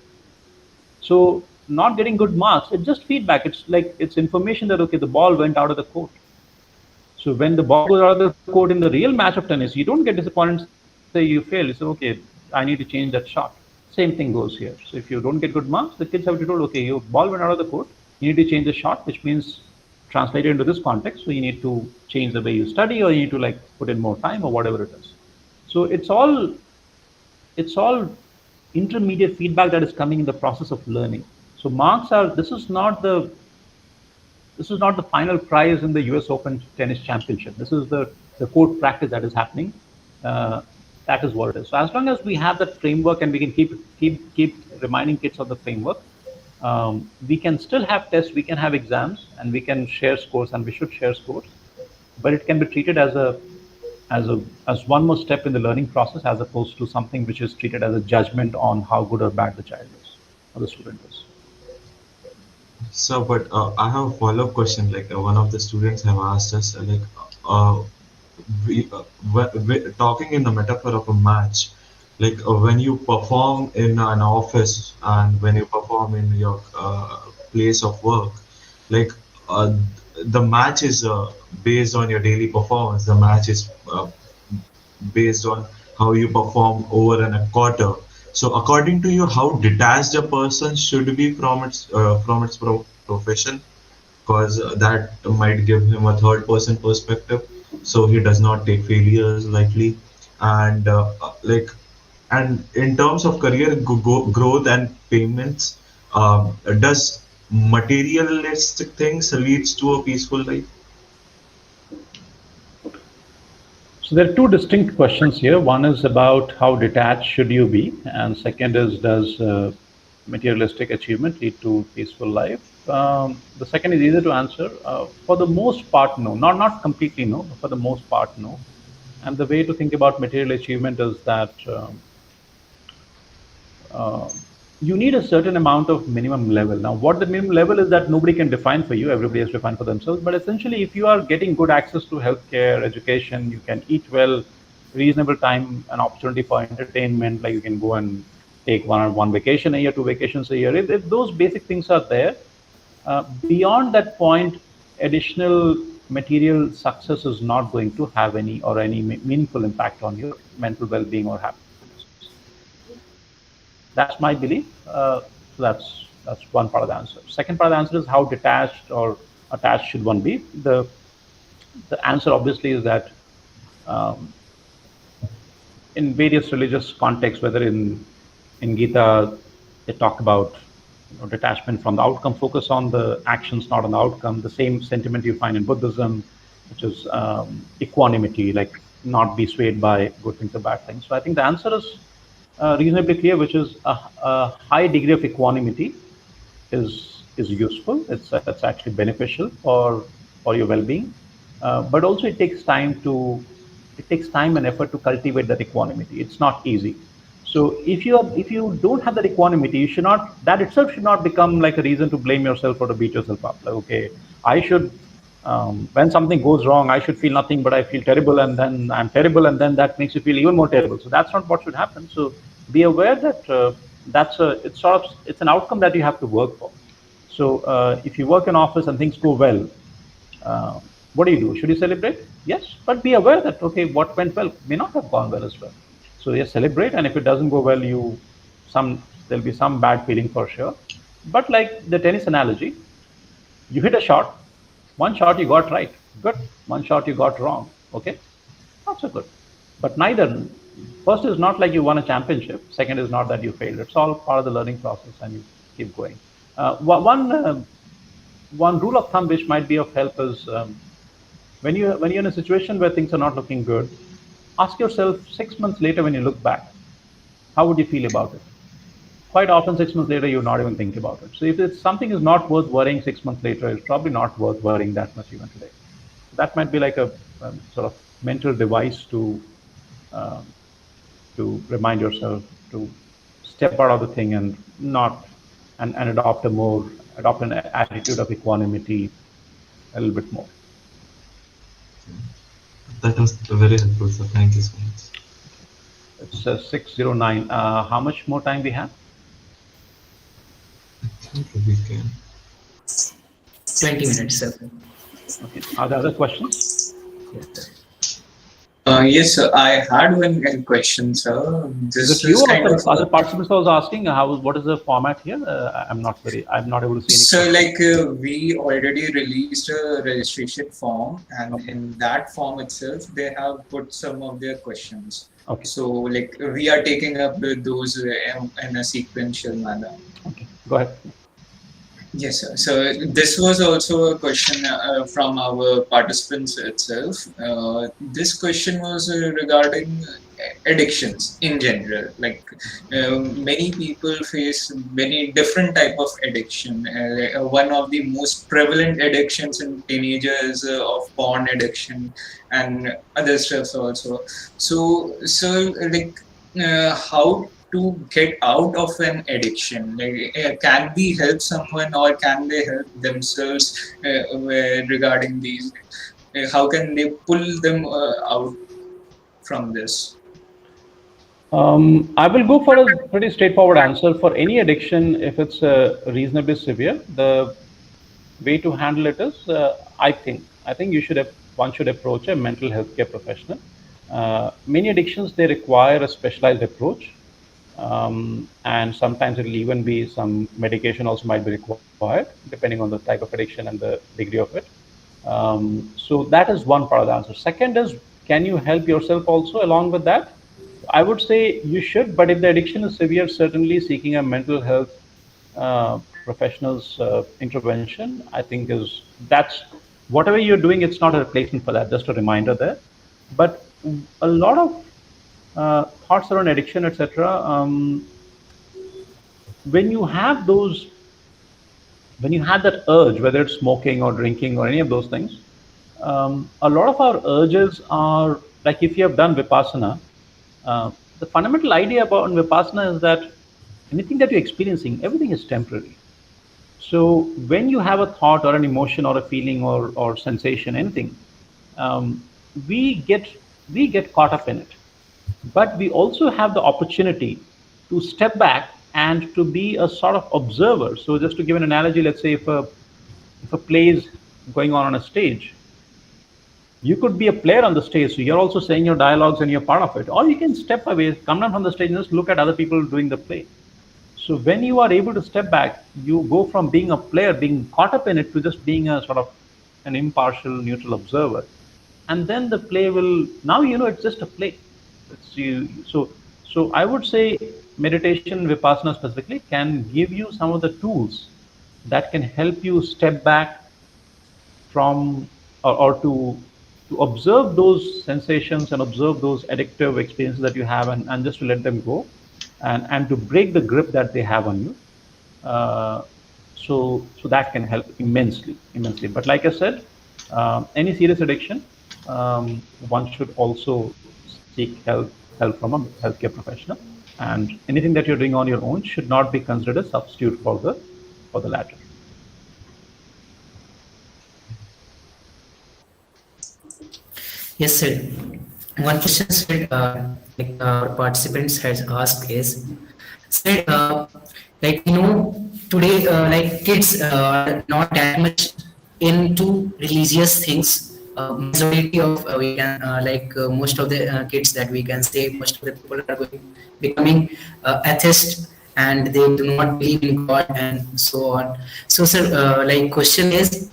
So not getting good marks, it's just feedback. It's like it's information that okay, the ball went out of the court. So when the ball goes out of the court in the real match of tennis, you don't get disappointed and say you failed. You say, okay, I need to change that shot. Same thing goes here. So if you don't get good marks, the kids have to be told, okay, your ball went out of the court. You need to change the shot, which means translate it into this context. So you need to change the way you study, or you need to like put in more time, or whatever it is. So it's all intermediate feedback that is coming in the process of learning. So marks are this is not the final prize in the US Open Tennis Championship. This is the court practice that is happening. That is what it is. So as long as we have that framework and we can keep reminding kids of the framework, we can still have tests, we can have exams, and we can share scores, and we should share scores. But it can be treated as one more step in the learning process, as opposed to something which is treated as a judgment on how good or bad the child is or the student is. So, but I have a follow-up question. Like one of the students have asked us, uh, talking in the metaphor of a match, like when you perform in an office and when you perform in your place of work, like uh, the match is based on your daily performance. The match is based on how you perform over a quarter. So, according to you, how detached a person should be from its profession? Because that might give him a third person perspective, so he does not take failures lightly. And like And in terms of career growth and payments, does materialistic things leads to a peaceful life? So there are two distinct questions here. One is about how detached should you be, and second is, does materialistic achievement lead to peaceful life? The second is easier to answer. For the most part, no. Not completely no. But for the most part, no. And the way to think about material achievement is that uh, you need a certain amount of minimum level. Now, what the minimum level is, that nobody can define for you. Everybody has to define for themselves. But essentially, if you are getting good access to healthcare, education, you can eat well, reasonable time, an opportunity for entertainment, like you can go and take one vacation a year, two vacations a year. If those basic things are there, beyond that point, additional material success is not going to have any meaningful impact on your mental well-being or happiness. That's my belief. So that's one part of the answer. Second part of the answer is, how detached or attached should one be? The answer obviously is that um, in various religious contexts, whether in Gita they talk about detachment from the outcome, focus on the actions, not on the outcome. The same sentiment you find in Buddhism, which is equanimity, like not be swayed by good things or bad things. So I think the answer is reasonably clear, which is a high degree of equanimity is useful. It's actually beneficial for your well-being, but also it takes time and effort to cultivate that equanimity. It's not easy. So if you don't have that equanimity, you should not, that itself should not become like a reason to blame yourself or to beat yourself up. Like, okay, I should when something goes wrong, I should feel nothing, but I feel terrible, and then I'm terrible, and then that makes you feel even more terrible. So that's not what should happen. So be aware that it's an outcome that you have to work for. So if you work in office and things go well, uh, what do? Should you celebrate? Yes, but be aware that, okay, what went well may not have gone well as well. So yes, celebrate, and if it doesn't go well, there'll be some bad feeling for sure. But like the tennis analogy, you hit a shot, one shot you got right, good. One shot you got wrong, okay, not so good. But neither, first is not like you won a championship, second is not that you failed. It's all part of the learning process, and you keep going. One rule of thumb which might be of help is, when you're in a situation where things are not looking good, ask yourself 6 months later, when you look back, how would you feel about it? Quite often, 6 months later, you're not even thinking about it. So if it's something is not worth worrying 6 months later, it's probably not worth worrying that much even today. That might be like a sort of mental device um, to remind yourself to step out of the thing and not and adopt an attitude of equanimity a little bit more. That was very helpful, sir. Thank you so much. It's 6:09. How much more time we have? I think we can. 20 minutes, sir. Okay. Are there other questions? Yes, sir. Yes, sir. I had one question, sir. Is This it you is or kind some of other participants was asking what is the format here? I'm not able to see any. so questions. like we already released a registration form, and Okay. in that form itself, they have put some of their questions. Okay. So like we are taking up those in a sequential manner. Okay. Go ahead. Yes, sir. So this was also a question from our participants itself. This question was regarding addictions in general. Like many people face many different type of addiction. One of the most prevalent addictions in teenagers of porn addiction and other stuff also. So like how to get out of an addiction? Like, can we help someone or can they help themselves regarding these? How can they pull them out from this? I will go for a pretty straightforward answer. For any addiction, if it's reasonably severe, the way to handle it is, I think one should approach a mental health care professional. Many addictions, they require a specialized approach, and sometimes it'll even be some medication also might be required, depending on the type of addiction and the degree of it. So that is one part of the answer. Second is, can you help yourself also along with that? I would say you should, but if the addiction is severe, certainly seeking a mental health professional's intervention, I think is that's whatever you're doing. It's not a replacement for that. Just a reminder there. But a lot of thoughts around addiction, etc. When you have those, when you have that urge, whether it's smoking or drinking or any of those things, a lot of our urges are like if you have done vipassana. The fundamental idea about vipassana is that anything that you're experiencing, everything is temporary. So when you have a thought or an emotion or a feeling or sensation, anything, um, we get we get caught up in it. But we also have the opportunity to step back and to be a sort of observer. So just to give an analogy, let's say if a play is going on a stage, you could be a player on the stage, so you're also saying your dialogues and you're part of it, or you can step away, come down from the stage and just look at other people doing the play. So when you are able to step back, you go from being a player, being caught up in it, to just being a sort of an impartial, neutral observer. And then the play will, now you know it's just a play. It's you. So I would say meditation, vipassana specifically, can give you some of the tools that can help you step back from or to observe those sensations and observe those addictive experiences that you have, and just to let them go, and to break the grip that they have on you. uh, so that can help immensely. But like I said, any serious addiction, one should also seek help from a healthcare professional, and anything that you're doing on your own should not be considered a substitute for the latter. Yes, sir. One question, sir, like our participants has asked is, sir, like today, like kids are not that much into religious things. Majority of we can most of the kids that we can say, most of the people are becoming atheist, and they do not believe in God and so on. So, sir, like question is,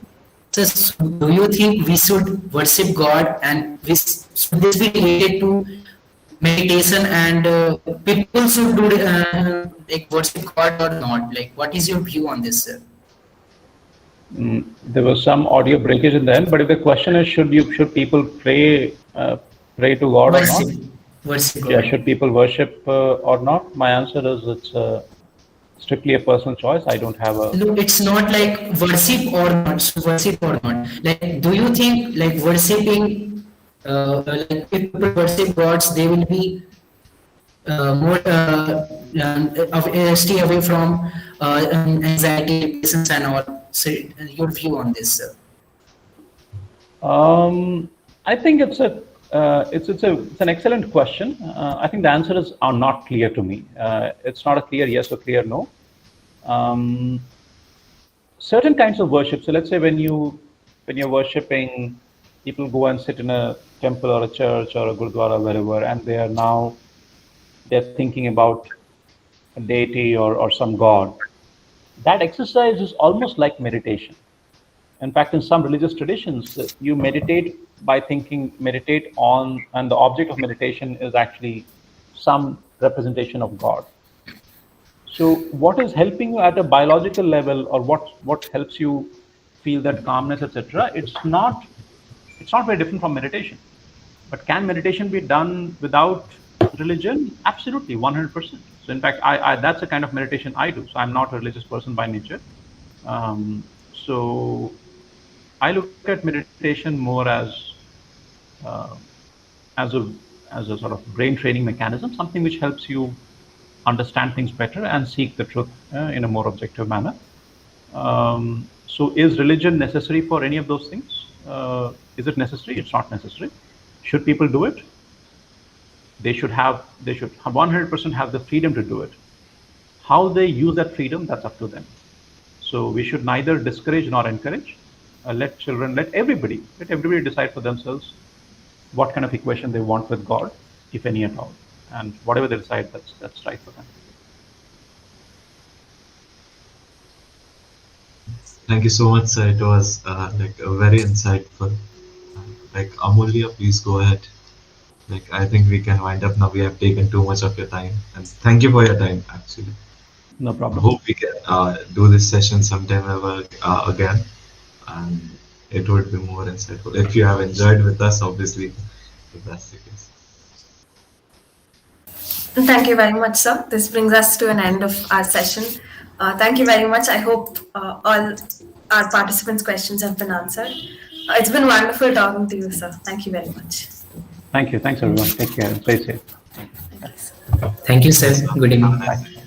so, do you think we should worship God, and should this be related to meditation, and people should do like worship God or not? Like, what is your view on this, sir? There was some audio breakage in the end, but if the question is should people pray to God or not? Worship, worship Yeah, God. should people worship or not? My answer is it's strictly a personal choice. I don't have a. No, it's not like worship or not. So worship or not. Like, do you think like worshiping, like if people worship gods, they will be more stay away from anxiety, depressions, and all. So, your view on this, sir? I think it's an excellent question. I think the answers are not clear to me. It's not a clear yes or clear no. Um, Certain kinds of worship. So let's say when you're worshiping, people go and sit in a temple or a church or a gurdwara, wherever, and they're thinking about a deity or some god. That exercise is almost like meditation. In fact, in some religious traditions, you meditate by thinking, meditate on, and the object of meditation is actually some representation of God. So, what is helping you at a biological level, or what helps you feel that calmness, etc.? It's not very different from meditation. But can meditation be done without religion? Absolutely, 100%. So, in fact, I that's the kind of meditation I do. So, I'm not a religious person by nature. So I look at meditation more uh, as a as a sort of brain training mechanism, something which helps you understand things better and seek the truth in a more objective manner. So, is religion necessary for any of those things? Is it necessary? It's not necessary. Should people do it? They should 100% have the freedom to do it. How they use that freedom, that's up to them. So we should neither discourage nor encourage. Let everybody decide for themselves what kind of equation they want with God, if any at all, and whatever they decide, that's right for them. Thank you so much, sir. It was like very insightful. Like Amulya, please go ahead. Like, I think we can wind up now. We have taken too much of your time, and thank you for your time. Actually, No I problem. hope we can do this session sometime ever again, and it would be more insightful. If you have enjoyed with us, obviously, if that's the case. Thank you very much, sir. This brings us to an end of our session. Thank you very much. I hope all our participants' questions have been answered. It's been wonderful talking to you, sir. Thank you very much. Thank you. Thanks, everyone. Take care and stay safe. Thank you, sir. Thank you, sir. Good Have a evening. nice day.